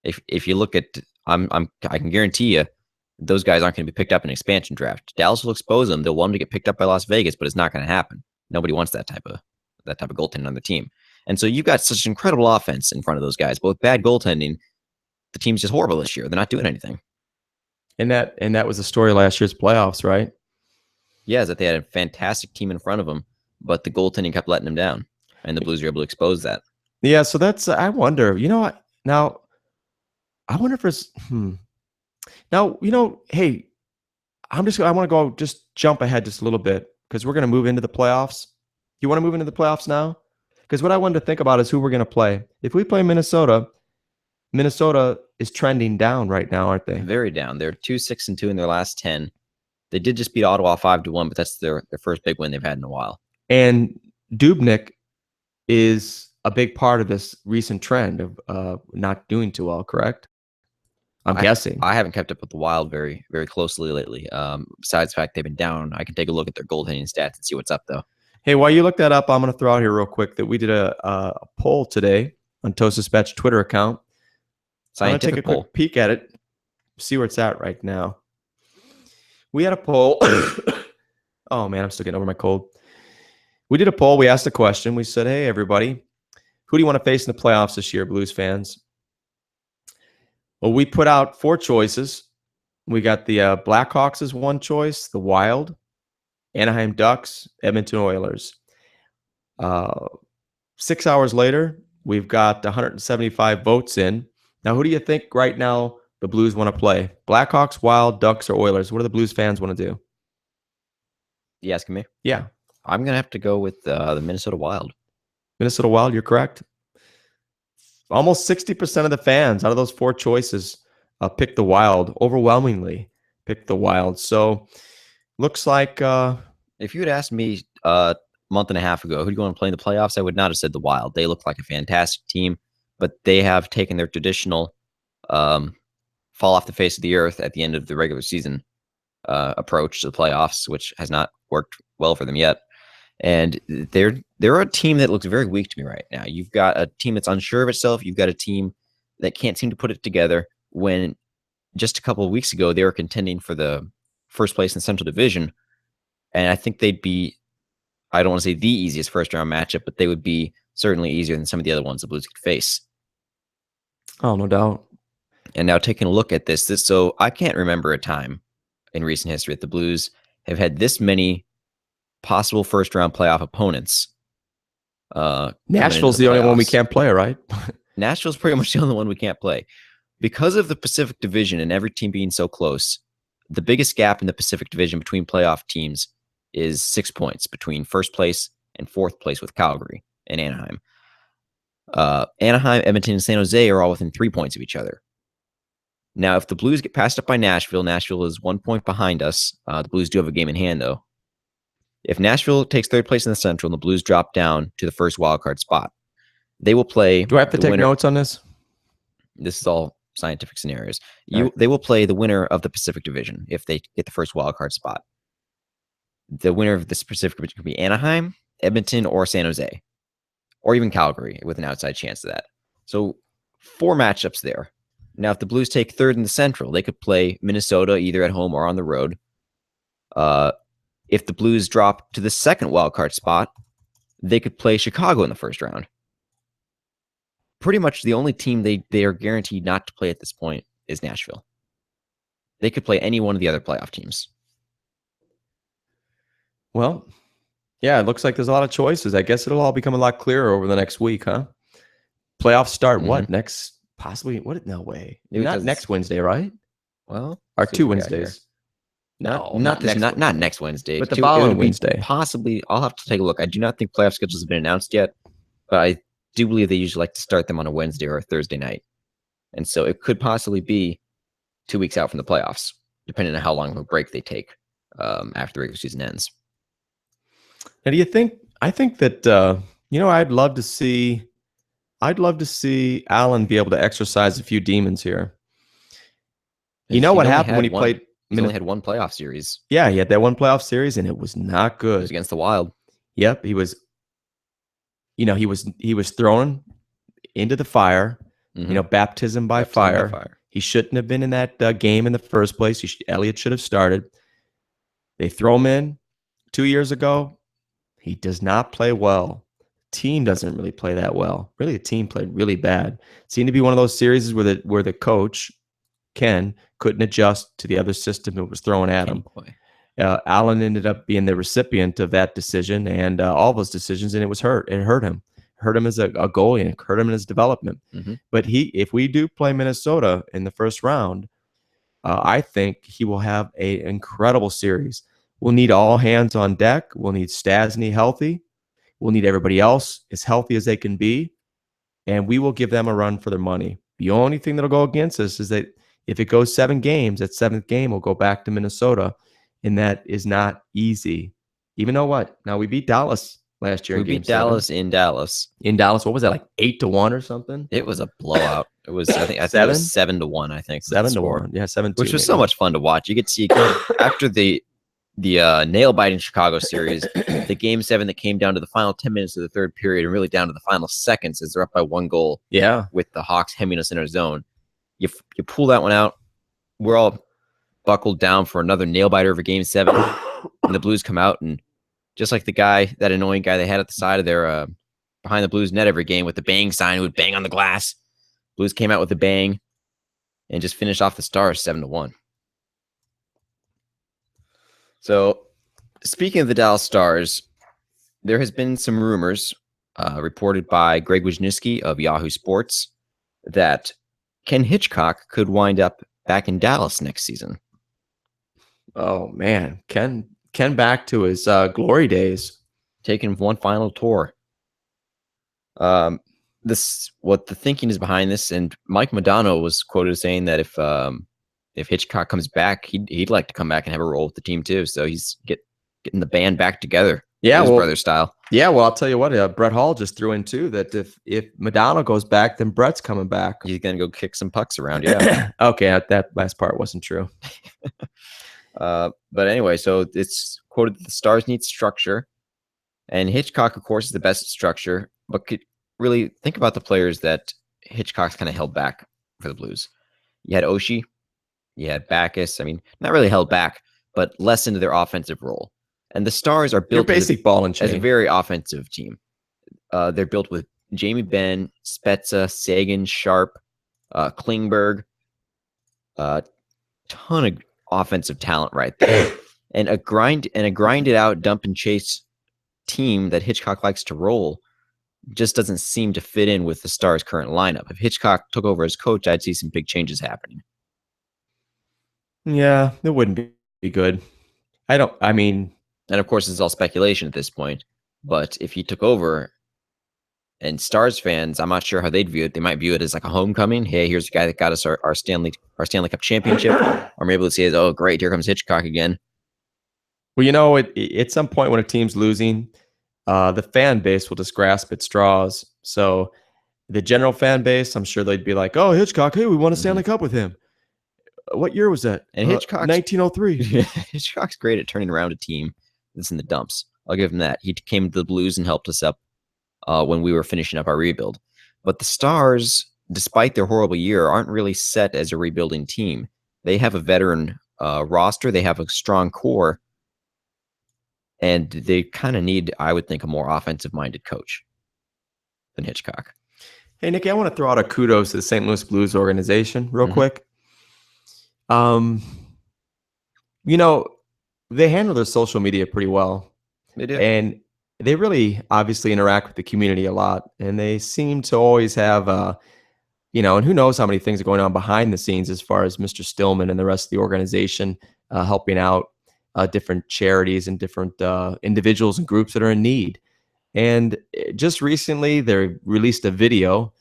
Speaker 1: If you look at, I can guarantee you, those guys aren't going to be picked up in an expansion draft. Dallas will expose them. They'll want them to get picked up by Las Vegas, but it's not going to happen. Nobody wants that type of goaltending on the team. And so you've got such incredible offense in front of those guys, but with bad goaltending, the team's just horrible this year. They're not doing anything.
Speaker 2: And that was the story last year's playoffs, right?
Speaker 1: Yeah, is that they had a fantastic team in front of them, but the goaltending kept letting them down, and the Blues were able to expose that.
Speaker 2: Yeah, so that's, I wonder, now, I wonder if it's, now, hey, I want to go just jump ahead just a little bit because we're going to move into the playoffs. You want to move into the playoffs now? Because what I wanted to think about is who we're going to play. If we play Minnesota is trending down right now, aren't they?
Speaker 1: Very down. They're 2-6-2 in their last 10. They did just beat Ottawa 5-1, but that's their first big win they've had in a while.
Speaker 2: And Dubnyk is a big part of this recent trend of not doing too well, correct? I'm guessing.
Speaker 1: I haven't kept up with the Wild very, very closely lately. Besides the fact they've been down, I can take a look at their goaltending stats and see what's up, though.
Speaker 2: Hey, while you look that up, I'm going to throw out here real quick that we did a poll today on Toast Dispatch Twitter account. So I'm going to take a quick peek at it, see where it's at right now. We had a poll. Oh, man, I'm still getting over my cold. We did a poll. We asked a question. We said, hey, everybody, who do you want to face in the playoffs this year, Blues fans? Well, we put out 4 choices. We got the Blackhawks as one choice, the Wild, Anaheim Ducks, Edmonton Oilers. 6 hours later, we've got 175 votes in. Now, who do you think right now the Blues want to play? Blackhawks, Wild, Ducks, or Oilers? What do the Blues fans want to do?
Speaker 1: You asking me?
Speaker 2: Yeah.
Speaker 1: I'm going to have to go with the Minnesota Wild.
Speaker 2: Minnesota Wild, you're correct. Almost 60% of the fans out of those 4 choices picked the Wild, overwhelmingly picked the Wild. So looks like
Speaker 1: if you had asked me a month and a half ago, who do you want to play in the playoffs, I would not have said the Wild. They look like a fantastic team, but they have taken their traditional fall off the face of the earth at the end of the regular season approach to the playoffs, which has not worked well for them yet. And they're a team that looks very weak to me right now. You've got a team that's unsure of itself. You've got a team that can't seem to put it together when just a couple of weeks ago they were contending for the first place in the Central Division. And I think they'd be, I don't want to say the easiest first round matchup, but they would be certainly easier than some of the other ones the Blues could face.
Speaker 2: Oh, no doubt.
Speaker 1: And now taking a look at this, so I can't remember a time in recent history that the Blues have had this many possible first round playoff opponents.
Speaker 2: Nashville's the only one we can't play, right?
Speaker 1: Nashville's pretty much the only one we can't play. Because of the Pacific Division and every team being so close, the biggest gap in the Pacific Division between playoff teams is 6 points between first place and fourth place with Calgary and Anaheim. Anaheim, Edmonton, and San Jose are all within 3 points of each other. Now, if the Blues get passed up by Nashville, Nashville is 1 point behind us. The Blues do have a game in hand, though. If Nashville takes third place in the Central and the Blues drop down to the first wildcard spot, they will play.
Speaker 2: Do I have to take notes on this?
Speaker 1: This is all scientific scenarios. They will play the winner of the Pacific Division if they get the first wildcard spot. The winner of this Pacific Division could be Anaheim, Edmonton or San Jose, or even Calgary with an outside chance of that. So 4 matchups there. Now, if the Blues take third in the Central, they could play Minnesota either at home or on the road. If the Blues drop to the second wildcard spot, they could play Chicago in the first round. Pretty much the only team they are guaranteed not to play at this point is Nashville. They could play any one of the other playoff teams.
Speaker 2: Well, yeah, it looks like there's a lot of choices. I guess it'll all become a lot clearer over the next week, huh? Playoffs start what? Next, possibly, what? No way. Not next Wednesday, right?
Speaker 1: Well,
Speaker 2: or 2 Wednesdays.
Speaker 1: Not next Wednesday.
Speaker 2: But the following Wednesday.
Speaker 1: Possibly, I'll have to take a look. I do not think playoff schedules have been announced yet, but I do believe they usually like to start them on a Wednesday or a Thursday night. And so it could possibly be 2 weeks out from the playoffs, depending on how long of a break they take after the regular season ends.
Speaker 2: Now, do you think? I think that I'd love to see Allen be able to exercise a few demons here. You know what happened when he played?
Speaker 1: He only had one playoff series.
Speaker 2: Yeah, he had that one playoff series, and it was not good.
Speaker 1: It was against the Wild.
Speaker 2: Yep, he was. He was thrown into the fire. Baptism by fire. He shouldn't have been in that game in the first place. Elliott should have started. They throw him in 2 years ago. He does not play well. Team doesn't really play that well. Really, the team played really bad. It seemed to be one of those series where the coach, Ken, couldn't adjust to the other system it was thrown at him. Allen ended up being the recipient of that decision and all those decisions, and it hurt him. Hurt him as a goalie, and it hurt him in his development. But if we do play Minnesota in the first round, I think he will have an incredible series. We'll need all hands on deck. We'll need Stasny healthy. We'll need everybody else as healthy as they can be, and we will give them a run for their money. The only thing that'll go against us is that if it goes 7 games, that 7th game will go back to Minnesota, and that is not easy. Even though what? Now, we beat Dallas last year.
Speaker 1: We beat Dallas in Dallas.
Speaker 2: In Dallas, what was that, like 8-1 or something?
Speaker 1: It was a blowout. It was, I think it was 7-1. I think
Speaker 2: 7-1. Yeah, 7-2.
Speaker 1: Which was so much fun to watch. You could see after the nail-biting Chicago series, the Game 7 that came down to the final 10 minutes of the third period and really down to the final seconds as they're up by 1 goal.
Speaker 2: Yeah,
Speaker 1: with the Hawks hemming us in our zone. You pull that one out. We're all buckled down for another nail-biter of a Game 7. And the Blues come out, and just like that annoying guy they had at the side of their behind the Blues net every game with the bang sign who would bang on the glass, Blues came out with a bang and just finished off the Stars 7-1. So, speaking of the Dallas Stars, there has been some rumors reported by Greg Wisniewski of Yahoo Sports that Ken Hitchcock could wind up back in Dallas next season.
Speaker 2: Oh man, Ken back to his glory days,
Speaker 1: taking one final tour. What the thinking is behind this, and Mike Modano was quoted as saying that if Hitchcock comes back, he'd like to come back and have a role with the team too. So he's getting the band back together.
Speaker 2: Yeah,
Speaker 1: brother style.
Speaker 2: Yeah, well, I'll tell you what, Brett Hall just threw in too that if Modano goes back, then Brett's coming back.
Speaker 1: He's gonna go kick some pucks around. Yeah.
Speaker 2: Okay, that last part wasn't true.
Speaker 1: But anyway, so it's quoted that the Stars need structure, and Hitchcock, of course, is the best structure. But could really think about the players that Hitchcock's kind of held back for the Blues. You had Oshie, you had Backus. I mean, not really held back, but less into their offensive role. And the Stars are built as a very offensive team. They're built with Jamie Benn, Spezza, Sagan, Sharp, Klingberg, ton of offensive talent right there, and a grinded out dump and chase team that Hitchcock likes to roll just doesn't seem to fit in with the Stars' current lineup. If Hitchcock took over as coach, I'd see some big changes happening.
Speaker 2: Yeah, it wouldn't be good.
Speaker 1: And of course, it's all speculation at this point. But if he took over, and Stars fans, I'm not sure how they'd view it. They might view it as like a homecoming. Hey, here's the guy that got us our Stanley Cup championship. Or maybe let's say, oh, great, here comes Hitchcock again.
Speaker 2: Well, at some point when a team's losing, the fan base will just grasp at straws. So the general fan base, I'm sure they'd be like, oh, Hitchcock, hey, we won a Stanley Cup with him. What year was that?
Speaker 1: And Hitchcock,
Speaker 2: 1903.
Speaker 1: Hitchcock's great at turning around a team that's in the dumps. I'll give him that. He came to the Blues and helped us up when we were finishing up our rebuild. But the Stars, despite their horrible year, aren't really set as a rebuilding team. They have a veteran roster. They have a strong core. And they kind of need, I would think, a more offensive-minded coach than Hitchcock.
Speaker 2: Hey, Nikki, I want to throw out a kudos to the St. Louis Blues organization real quick. You know, they handle their social media pretty well.
Speaker 1: They do.
Speaker 2: And they really obviously interact with the community a lot. And they seem to always have, and who knows how many things are going on behind the scenes as far as Mr. Stillman and the rest of the organization helping out different charities and different individuals and groups that are in need. And just recently, they released a video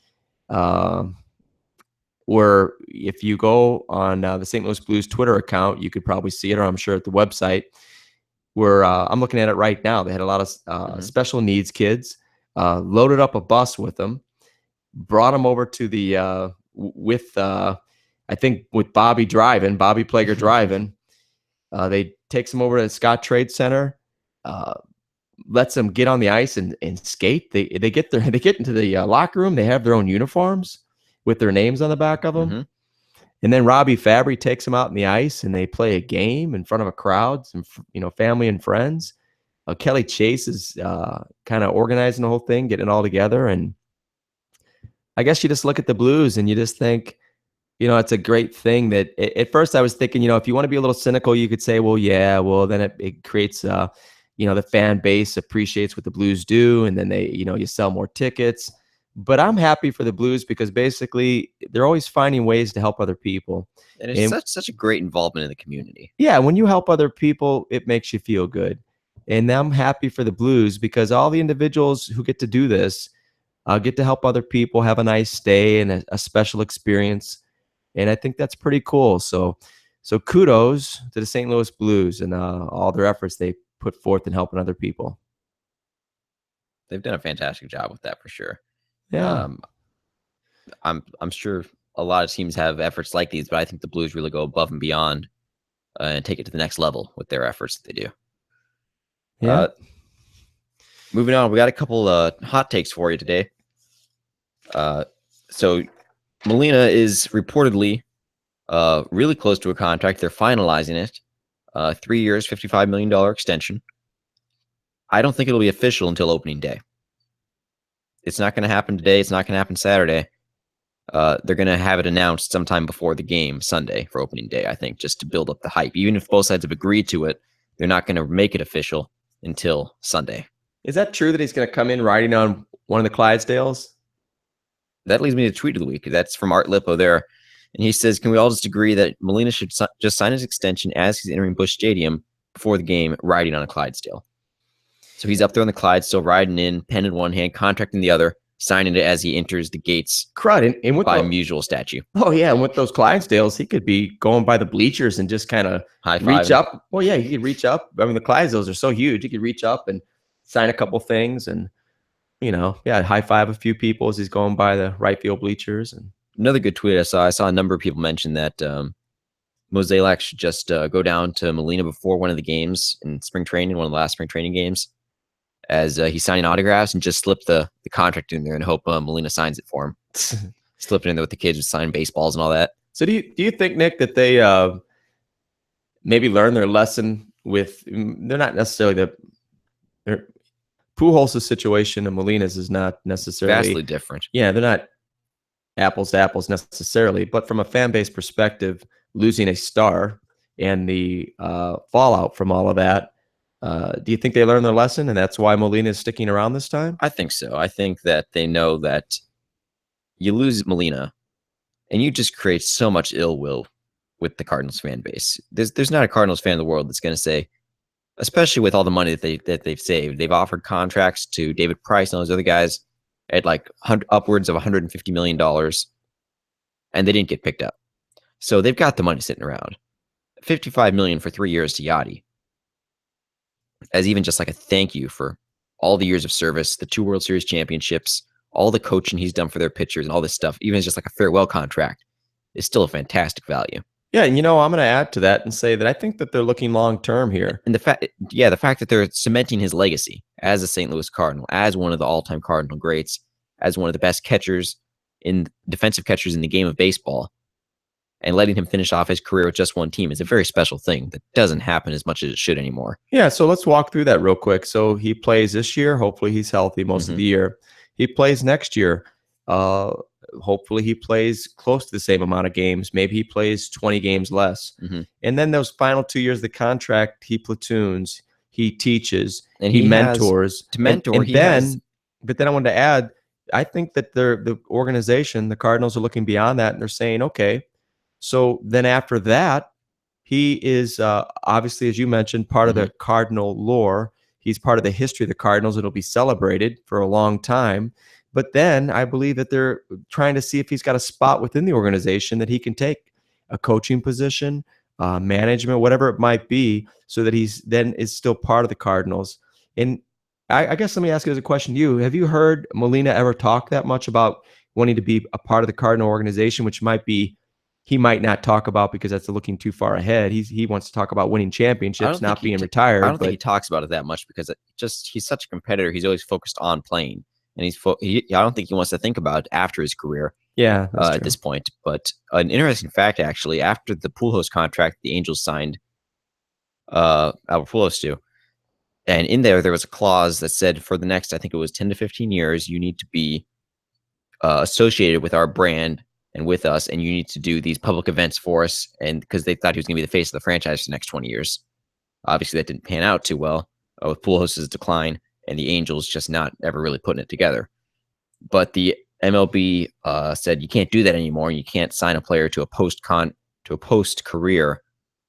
Speaker 2: where if you go on the St. Louis Blues Twitter account, you could probably see it, or I'm sure at the website, where I'm looking at it right now. They had a lot of special needs kids, loaded up a bus with them, brought them over to the, I think with Bobby Plager driving. They takes them over to the Scott Trade Center, lets them get on the ice and skate. They get into the locker room. They have their own uniforms with their names on the back of them. And then Robbie Fabry takes them out in the ice and they play a game in front of a crowd, some family and friends. Kelly Chase is kind of organizing the whole thing, getting it all together. And I guess you just look at the Blues and you just think, it's a great thing that at first I was thinking, if you want to be a little cynical, you could say, then it creates, the fan base appreciates what the Blues do. And then you sell more tickets. But I'm happy for the Blues because basically they're always finding ways to help other people.
Speaker 1: And it's such a great involvement in the community.
Speaker 2: Yeah, when you help other people, it makes you feel good. And I'm happy for the Blues because all the individuals who get to do this get to help other people have a nice stay and a special experience. And I think that's pretty cool. So kudos to the St. Louis Blues and all their efforts they put forth in helping other people.
Speaker 1: They've done a fantastic job with that for sure.
Speaker 2: Yeah.
Speaker 1: I'm sure a lot of teams have efforts like these, but I think the Blues really go above and beyond and take it to the next level with their efforts that they do.
Speaker 2: Yeah.
Speaker 1: Moving on, we got a couple hot takes for you today. So Molina is reportedly really close to a contract. They're finalizing it. 3 years, $55 million extension. I don't think it'll be official until opening day. It's not going to happen today. It's not going to happen Saturday. They're going to have it announced sometime before the game Sunday for opening day, I think, just to build up the hype. Even if both sides have agreed to it, they're not going to make it official until Sunday.
Speaker 2: Is that true that he's going to come in riding on one of the Clydesdales?
Speaker 1: That leads me to tweet of the week. That's from Art Lippo there. And he says, can we all just agree that Molina should just sign his extension as he's entering Busch Stadium before the game, riding on a Clydesdale? So he's up there on the Clydesdale, riding in, pen in one hand, contract in the other, signing it as he enters the gates
Speaker 2: and with
Speaker 1: by a mutual statue.
Speaker 2: Oh, yeah. And with those Clydesdales, he could be going by the bleachers and just kind of reach up. Well, yeah, he could reach up. I mean, the Clydesdales are so huge. He could reach up and sign a couple things and, high five a few people as he's going by the right field bleachers. And
Speaker 1: another good tweet I saw a number of people mention that Mozeliak should just go down to Molina before one of the games in spring training, one of the last spring training games, as he's signing autographs, and just slip the contract in there and hope Molina signs it for him. Slip it in there with the kids with signing baseballs and all that.
Speaker 2: So do you think, Nick, that they maybe learn their lesson with, they're not necessarily Pujols' situation and Molina's is not necessarily
Speaker 1: vastly different.
Speaker 2: Yeah, they're not apples to apples necessarily, but from a fan base perspective, losing a star and the fallout from all of that, do you think they learned their lesson and that's why Molina is sticking around this time?
Speaker 1: I think so. I think that they know that you lose Molina and you just create so much ill will with the Cardinals fan base. There's not a Cardinals fan in the world that's going to say, especially with all the money that they've saved. They've offered contracts to David Price and all those other guys at like upwards of $150 million, and they didn't get picked up. So they've got the money sitting around. $55 million for 3 years to Yachty, as even just like a thank you for all the years of service, the 2 World Series championships, all the coaching he's done for their pitchers and all this stuff, even as just like a farewell contract, is still a fantastic value.
Speaker 2: Yeah, and I'm going to add to that and say that I think that they're looking long term here.
Speaker 1: And the fact that they're cementing his legacy as a St. Louis Cardinal, as one of the all-time Cardinal greats, as one of the best defensive catchers in the game of baseball, and letting him finish off his career with just one team is a very special thing that doesn't happen as much as it should anymore.
Speaker 2: Yeah, so let's walk through that real quick. So he plays this year. Hopefully he's healthy most of the year. He plays next year. Hopefully he plays close to the same amount of games. Maybe he plays 20 games less. And then those final 2 years of the contract, he platoons, he teaches,
Speaker 1: and
Speaker 2: he mentors. But then I wanted to add, I think that the organization, the Cardinals, are looking beyond that, and they're saying, okay, so then after that, he is obviously, as you mentioned, part of the Cardinal lore. He's part of the history of the Cardinals. It'll be celebrated for a long time. But then I believe that they're trying to see if he's got a spot within the organization that he can take a coaching position, management, whatever it might be, so that he's then is still part of the Cardinals. And I guess let me ask you as a question to you. Have you heard Molina ever talk that much about wanting to be a part of the Cardinal organization, which might be he might not talk about because that's looking too far ahead. He wants to talk about winning championships, not being retired.
Speaker 1: I don't think he talks about it that much because he's such a competitor. He's always focused on playing, and I don't think he wants to think about it after his career.
Speaker 2: Yeah,
Speaker 1: at this point. But an interesting fact, actually, after the Pujols contract, the Angels signed Albert Pujols to, and in there was a clause that said for the next, I think it was 10 to 15 years, you need to be associated with our brand and with us, and you need to do these public events for us, and because they thought he was going to be the face of the franchise for the next 20 years. Obviously, that didn't pan out too well with Pujols' decline and the Angels just not ever really putting it together. But the MLB said you can't do that anymore. You can't sign a player to a post-career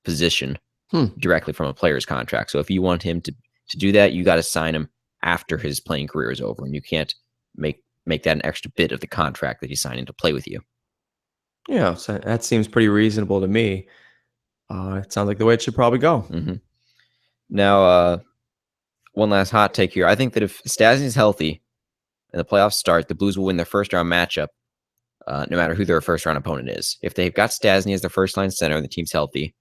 Speaker 1: position directly from a player's contract. So if you want him to do that, you got to sign him after his playing career is over, and you can't make that an extra bit of the contract that he's signing to play with you.
Speaker 2: Yeah, so that seems pretty reasonable to me. It sounds like the way it should probably go.
Speaker 1: Now, one last hot take here. I think that if Stasny's healthy and the playoffs start, the Blues will win their first-round matchup, no matter who their first-round opponent is. If they've got Stastny as their first-line center and the team's healthy,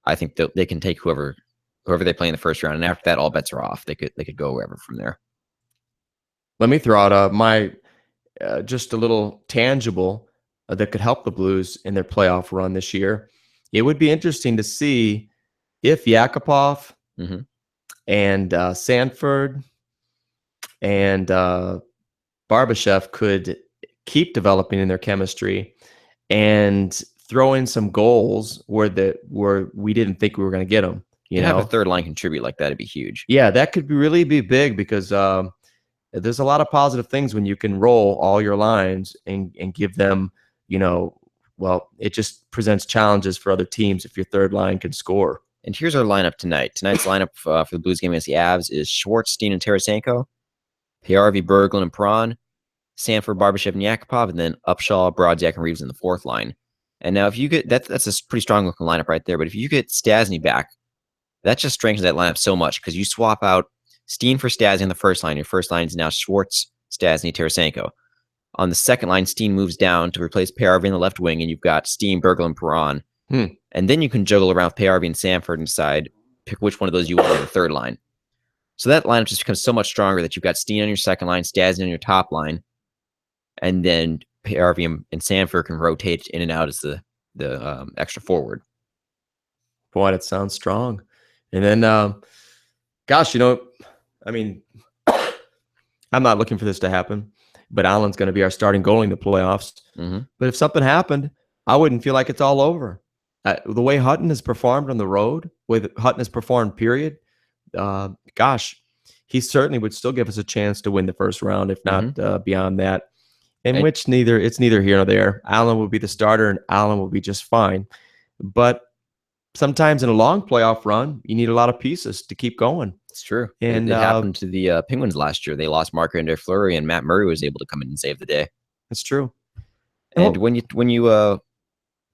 Speaker 1: I think that they can take whoever they play in the first round, and after that, all bets are off. They could go wherever from there.
Speaker 2: Let me throw out my just a little tangible that could help the Blues in their playoff run this year. It would be interesting to see if Yakupov and Sanford and Barbashev could keep developing in their chemistry and throw in some goals where we didn't think we were going to get them. You know,
Speaker 1: have a third line contribute like that, it'd be huge.
Speaker 2: Yeah, that could really be big because there's a lot of positive things when you can roll all your lines and give them, it just presents challenges for other teams if your third line can score.
Speaker 1: And here's our lineup tonight. Tonight's lineup for the Blues game against the Avs is Schwartz, Steen, and Tarasenko, PRV, Berglund, and Perron, Sanford, Barbashev, and Yakupov, and then Upshaw, Brodziak, and Reeves in the fourth line. And now if you get that's a pretty strong looking lineup right there. But if you get Stastny back, that just strengthens that lineup so much because you swap out Steen for Stastny on the first line. Your first line is now Schwartz, Stastny, Tarasenko. On the second line, Steen moves down to replace PRV in the left wing, and you've got Steen, Berglund, Perron. And then you can juggle around with PRV and Sanford and decide pick which one of those you want on the third line. So that lineup just becomes so much stronger that you've got Steen on your second line, Stastny on your top line, and then PRV and Sanford can rotate in and out as the extra forward.
Speaker 2: Boy, that sounds strong. And then, I'm not looking for this to happen, but Allen's going to be our starting goalie in the playoffs. But if something happened, I wouldn't feel like it's all over. The way Hutton has performed on the road, the way Hutton has performed, period, he certainly would still give us a chance to win the first round, if not beyond that. It's neither here nor there. Allen will be the starter, and Allen will be just fine. But sometimes in a long playoff run, you need a lot of pieces to keep going.
Speaker 1: It's true. And it happened to the Penguins last year. They lost Marc-Andre Fleury, and Matt Murray was able to come in and save the day.
Speaker 2: That's true.
Speaker 1: And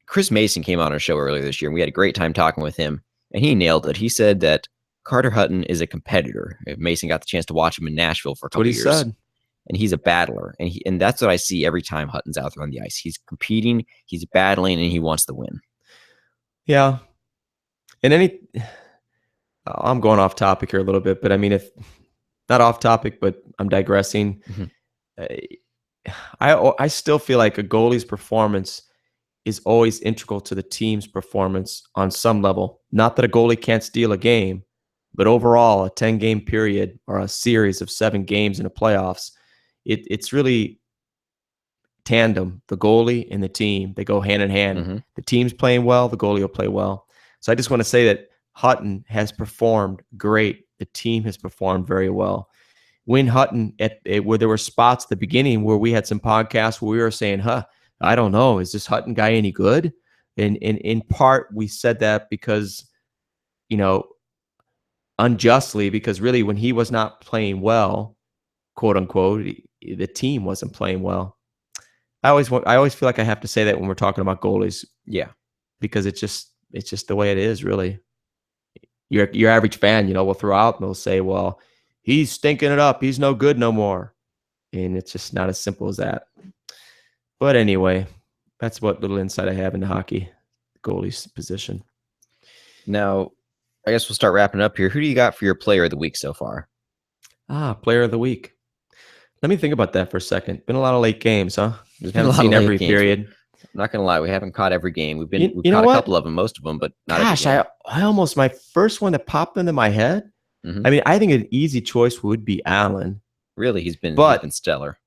Speaker 1: Chris Mason came on our show earlier this year, and we had a great time talking with him, and he nailed it. He said that Carter Hutton is a competitor. Mason got the chance to watch him in Nashville for a couple of years. That's what he said. And he's a battler, and that's what I see every time Hutton's out there on the ice. He's competing, he's battling, and he wants to win.
Speaker 2: Yeah. And I'm going off topic here a little bit, but I mean, if not off topic, but I'm digressing.
Speaker 1: Mhm.
Speaker 2: Uh, I still feel like a goalie's performance is always integral to the team's performance on some level. Not that a goalie can't steal a game, but overall, a 10-game period or a series of 7 games in the playoffs, it's really tandem. The goalie and the team, they go hand in hand.
Speaker 1: Mhm.
Speaker 2: The team's playing well, the goalie will play well. So I just want to say that Hutton has performed great. The team has performed very well. When Hutton where there were spots at the beginning where we had some podcasts where we were saying, I don't know, is this Hutton guy any good? And in part, we said that because, you know, unjustly, because really when he was not playing well, quote unquote, the team wasn't playing well. I always feel like I have to say that when we're talking about goalies
Speaker 1: Yeah.
Speaker 2: because it's just the way it is, really. Your average fan, will throw out and they'll say, well, he's stinking it up. He's no good no more. And it's just not as simple as that. But anyway, that's what little insight I have into hockey, goalie's position.
Speaker 1: Now, I guess we'll start wrapping up here. Who do you got for your player of the week so far?
Speaker 2: Player of the week. Let me think about that for a second. Been a lot of late games, huh?
Speaker 1: There's been a
Speaker 2: Haven't
Speaker 1: lot
Speaker 2: seen
Speaker 1: of late
Speaker 2: every
Speaker 1: games.
Speaker 2: period.
Speaker 1: I'm not gonna lie, we haven't caught every game. We've
Speaker 2: You
Speaker 1: caught
Speaker 2: know
Speaker 1: a
Speaker 2: what?
Speaker 1: couple of them, most of them, but not every
Speaker 2: Gosh,
Speaker 1: game.
Speaker 2: I almost, my first one that popped into my head.
Speaker 1: Mhm.
Speaker 2: I mean, I think an easy choice would be Allen.
Speaker 1: Really, he's been stellar.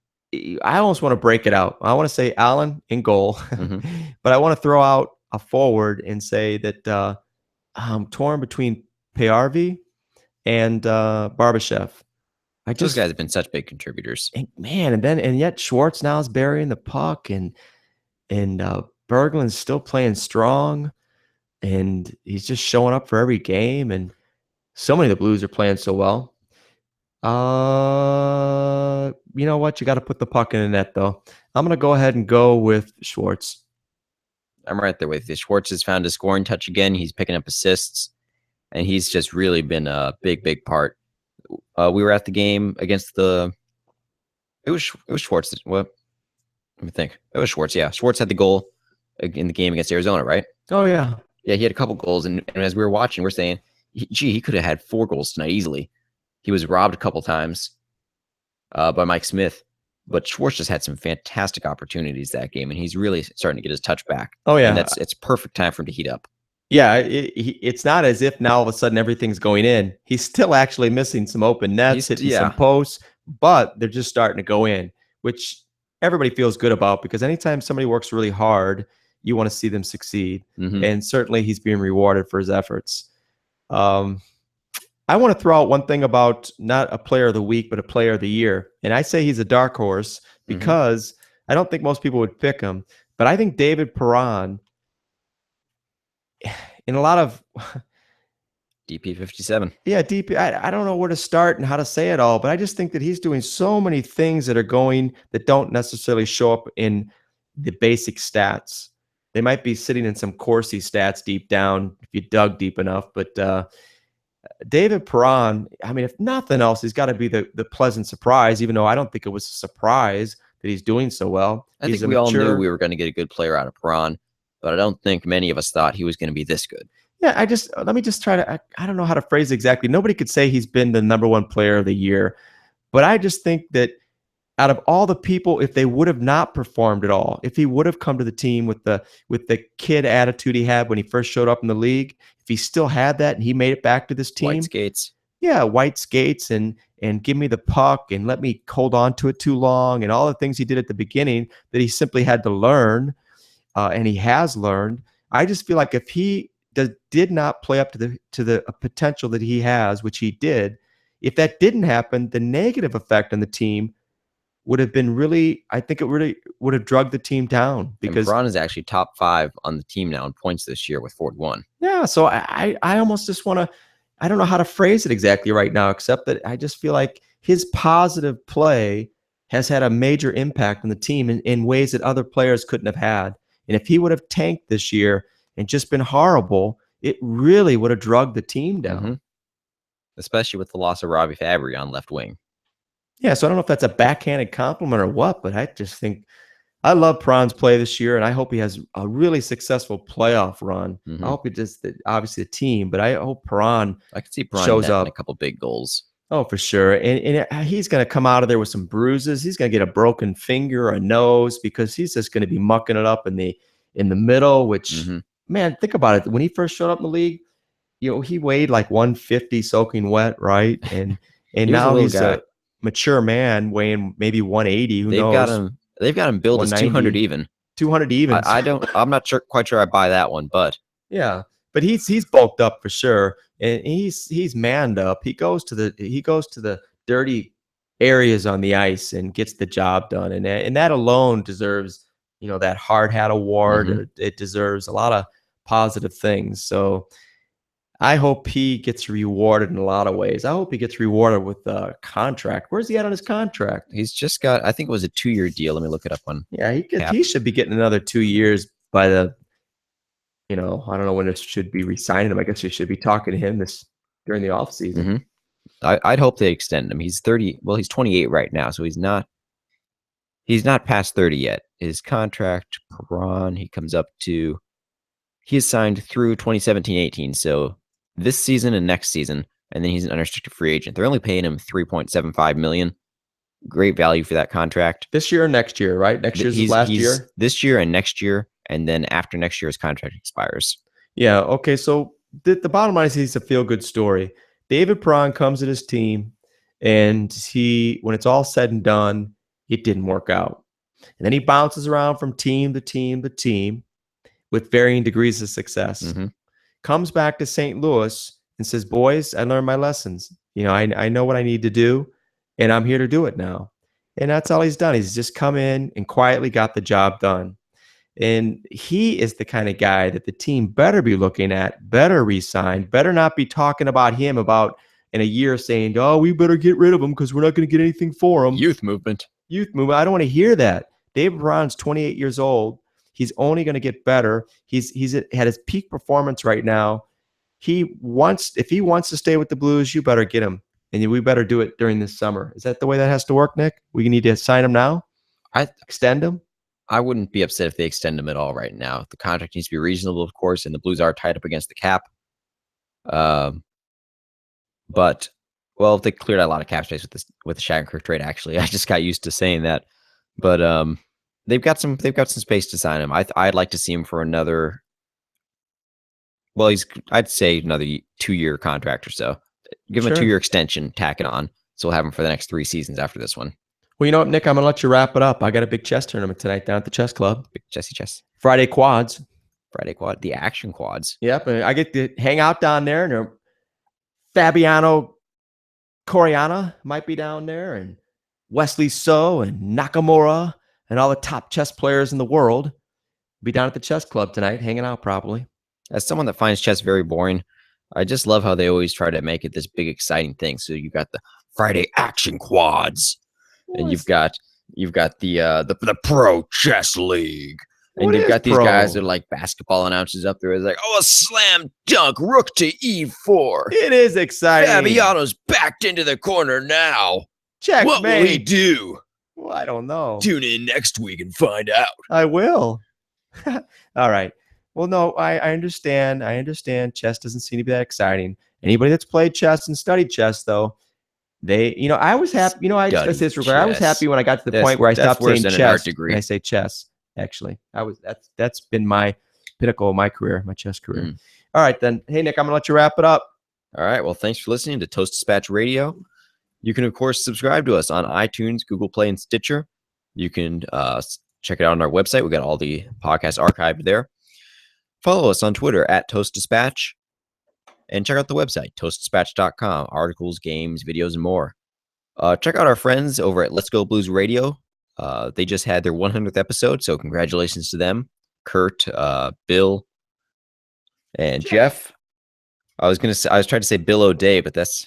Speaker 2: I almost want to break it out. I want to say Allen in goal,
Speaker 1: Mhm.
Speaker 2: but I want to throw out a forward and say that I'm torn between Payarvi and Barbashev.
Speaker 1: Those guys have been such big contributors.
Speaker 2: And yet Schwartz now is burying the puck, and Berglund's still playing strong, and he's just showing up for every game, and so many of the Blues are playing so well. You know what? You got to put the puck in the net, though. I'm gonna go ahead and go with Schwartz.
Speaker 1: I'm right there with you. Schwartz has found his scoring touch again. He's picking up assists, and he's just really been a big part. We were at the game against the. It was Schwartz. What? Let me think. It was Schwartz. Yeah, Schwartz had the goal in the game against Arizona, right?
Speaker 2: Oh yeah,
Speaker 1: Yeah, he had a couple goals, and as we were watching, we're saying, gee, he could have had 4 goals tonight easily. He was robbed a couple times by Mike Smith, but Schwartz just had some fantastic opportunities that game, and he's really starting to get his touch back.
Speaker 2: Oh yeah,
Speaker 1: and it's perfect time for him to heat up.
Speaker 2: Yeah, it's not as if now all of a sudden everything's going in. He's still actually missing some open nets, hitting some posts, but they're just starting to go in, which everybody feels good about because anytime somebody works really hard, you want to see them succeed.
Speaker 1: Mhm.
Speaker 2: And certainly he's being rewarded for his efforts. I want to throw out one thing about not a player of the week, but a player of the year. And I say he's a dark horse because I don't think most people would pick him. But I think David Perron, in a lot of
Speaker 1: DP 57.
Speaker 2: Yeah, DP. I don't know where to start and how to say it all, but I just think that he's doing so many things that don't necessarily show up in the basic stats. They might be sitting in some Corsi stats deep down if you dug deep enough. But David Perron, I mean, if nothing else, he's got to be the pleasant surprise, even though I don't think it was a surprise that he's doing so well.
Speaker 1: I think we all knew we were going to get a good player out of Perron, but I don't think many of us thought he was going to be this good.
Speaker 2: Yeah, let me just try to, I don't know how to phrase it exactly. Nobody could say he's been the #1 player of the year, but I just think that out of all the people, if they would have not performed at all, if he would have come to the team with the kid attitude he had when he first showed up in the league, if he still had that and he made it back to this team.
Speaker 1: White skates.
Speaker 2: Yeah, white skates and give me the puck and let me hold on to it too long and all the things he did at the beginning that he simply had to learn, and he has learned. I just feel like if he did not play up to the potential that he has, which he did, if that didn't happen, the negative effect on the team would have been really, I think it really would have drugged the team down because
Speaker 1: Perron is actually top 5 on the team now in points this year with 41.
Speaker 2: Yeah, so I almost just want to, I don't know how to phrase it exactly right now, except that I just feel like his positive play has had a major impact on the team in ways that other players couldn't have had. And if he would have tanked this year and just been horrible, it really would have drugged the team down.
Speaker 1: Especially with the loss of Robbie Fabry on left wing.
Speaker 2: Yeah, so I don't know if that's a backhanded compliment or what, but I just think I love Perron's play this year, and I hope he has a really successful playoff run. I
Speaker 1: Mhm.
Speaker 2: hope it does, obviously the team, but I hope Perron
Speaker 1: I could see Braun
Speaker 2: shows
Speaker 1: netting a
Speaker 2: up.
Speaker 1: couple big goals.
Speaker 2: Oh, for sure. And he's going to come out of there with some bruises. He's going to get a broken finger, a nose, because he's just going to be mucking it up in the middle, which,
Speaker 1: Mhm.
Speaker 2: man, think about it. When he first showed up in the league, he weighed like 150 soaking wet, right? And
Speaker 1: He was a
Speaker 2: now
Speaker 1: little
Speaker 2: he's
Speaker 1: guy.
Speaker 2: a mature man weighing maybe 180, who
Speaker 1: They've got
Speaker 2: knows,
Speaker 1: him. They've got him billed as 200
Speaker 2: 190,
Speaker 1: even.
Speaker 2: 200 even.
Speaker 1: I'm not sure, quite sure I buy that one, but
Speaker 2: Yeah, but he's bulked up for sure, and he's manned up. He goes to the dirty areas on the ice and gets the job done, and that alone deserves that hard hat award.
Speaker 1: Mhm.
Speaker 2: It deserves a lot of positive things. So I hope he gets rewarded in a lot of ways. I hope he gets rewarded with a contract. Where's he at on his contract?
Speaker 1: he's just got. I think it was a 2-year deal. Let me look it up on
Speaker 2: Yeah,
Speaker 1: Cap.
Speaker 2: he should be getting another 2 years by the. I don't know when it should be re-signing him. I guess you should be talking to him during the offseason.
Speaker 1: Mhm. I'd hope they extend him. He's 30. Well, he's 28 right now, so he's not past 30 yet. His contract, Perron, he comes up to. He is signed through 2017-18, so this season and next season, and then he's an unrestricted free agent. They're only paying him $3.75 million. Great value for that contract.
Speaker 2: This year or next year, right? Next year's his last year?
Speaker 1: This year and next year, and then after next year, his contract expires.
Speaker 2: Yeah, okay. So the bottom line is he's a feel-good story. David Perron comes at his team, and when it's all said and done, it didn't work out. And then he bounces around from team to team to team with varying degrees of success.
Speaker 1: Mm-hmm.
Speaker 2: Comes back to St. Louis and says, boys, I learned my lessons. I know what I need to do, and I'm here to do it now. And that's all he's done. He's just come in and quietly got the job done. And he is the kind of guy that the team better be looking at, better re-sign, better not be talking about him in a year saying, oh, we better get rid of him because we're not going to get anything for him.
Speaker 1: Youth movement.
Speaker 2: I don't want to hear that. David Perron's 28 years old. He's only going to get better. He's at his peak performance right now. If he wants to stay with the Blues, you better get him. And we better do it during this summer. Is that the way that has to work, Nick? We need to sign him now? Extend him?
Speaker 1: I wouldn't be upset if they extend him at all right now. The contract needs to be reasonable, of course, and the Blues are tied up against the cap. But if they cleared out a lot of cap space with the Shattenkirk trade, actually, I just got used to saying that. But they've got some space to sign him. I'd like to see him for another. Well, I'd say another 2-year contract or so. Give him a 2-year extension, tack it on. So we'll have him for the next 3 seasons after this one.
Speaker 2: Well, you know what, Nick? I'm going to let you wrap it up. I got a big chess tournament tonight down at the chess club.
Speaker 1: Big Jesse chess.
Speaker 2: Friday quads.
Speaker 1: The action quads.
Speaker 2: Yep. And I get to hang out down there. And Fabiano Coriana might be down there. And Wesley So and Nakamura and all the top chess players in the world be down at the chess club tonight, hanging out probably.
Speaker 1: As someone that finds chess very boring, I just love how they always try to make it this big, exciting thing. So you've got the Friday action quads. And you've got the Pro Chess League, and you've got these guys that are like basketball announcers up there. It's like, a slam dunk, rook to E4.
Speaker 2: It is exciting.
Speaker 1: Fabiano's backed into the corner now.
Speaker 2: Checkmate.
Speaker 1: What will he do?
Speaker 2: Well, I don't know.
Speaker 1: Tune in next week and find out.
Speaker 2: I will. All right. Well, no, I understand. I understand. Chess doesn't seem to be that exciting. Anybody that's played chess and studied chess, though. I was happy. I was happy when I got to the point where I stopped saying chess and I say chess. Actually, that's been my pinnacle of my career, my chess career.
Speaker 1: Mm.
Speaker 2: All right, then. Hey, Nick, I'm gonna let you wrap it up.
Speaker 1: All right. Well, thanks for listening to Toast Dispatch Radio. You can, of course, subscribe to us on iTunes, Google Play, and Stitcher. You can check it out on our website. We got all the podcasts archived there. Follow us on Twitter at Toast Dispatch. And check out the website, toastdispatch.com. Articles, games, videos, and more. Check out our friends over at Let's Go Blues Radio. They just had their 100th episode, so congratulations to them. Kurt, Bill, and Jeff. I was trying to say Bill O'Day, but that's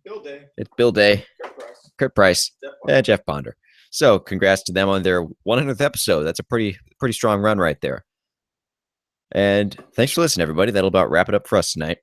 Speaker 2: Bill Day.
Speaker 1: It's Bill Day. Kurt Price. And Jeff Ponder. So congrats to them on their 100th episode. That's a pretty strong run right there. And thanks for listening, everybody. That'll about wrap it up for us tonight.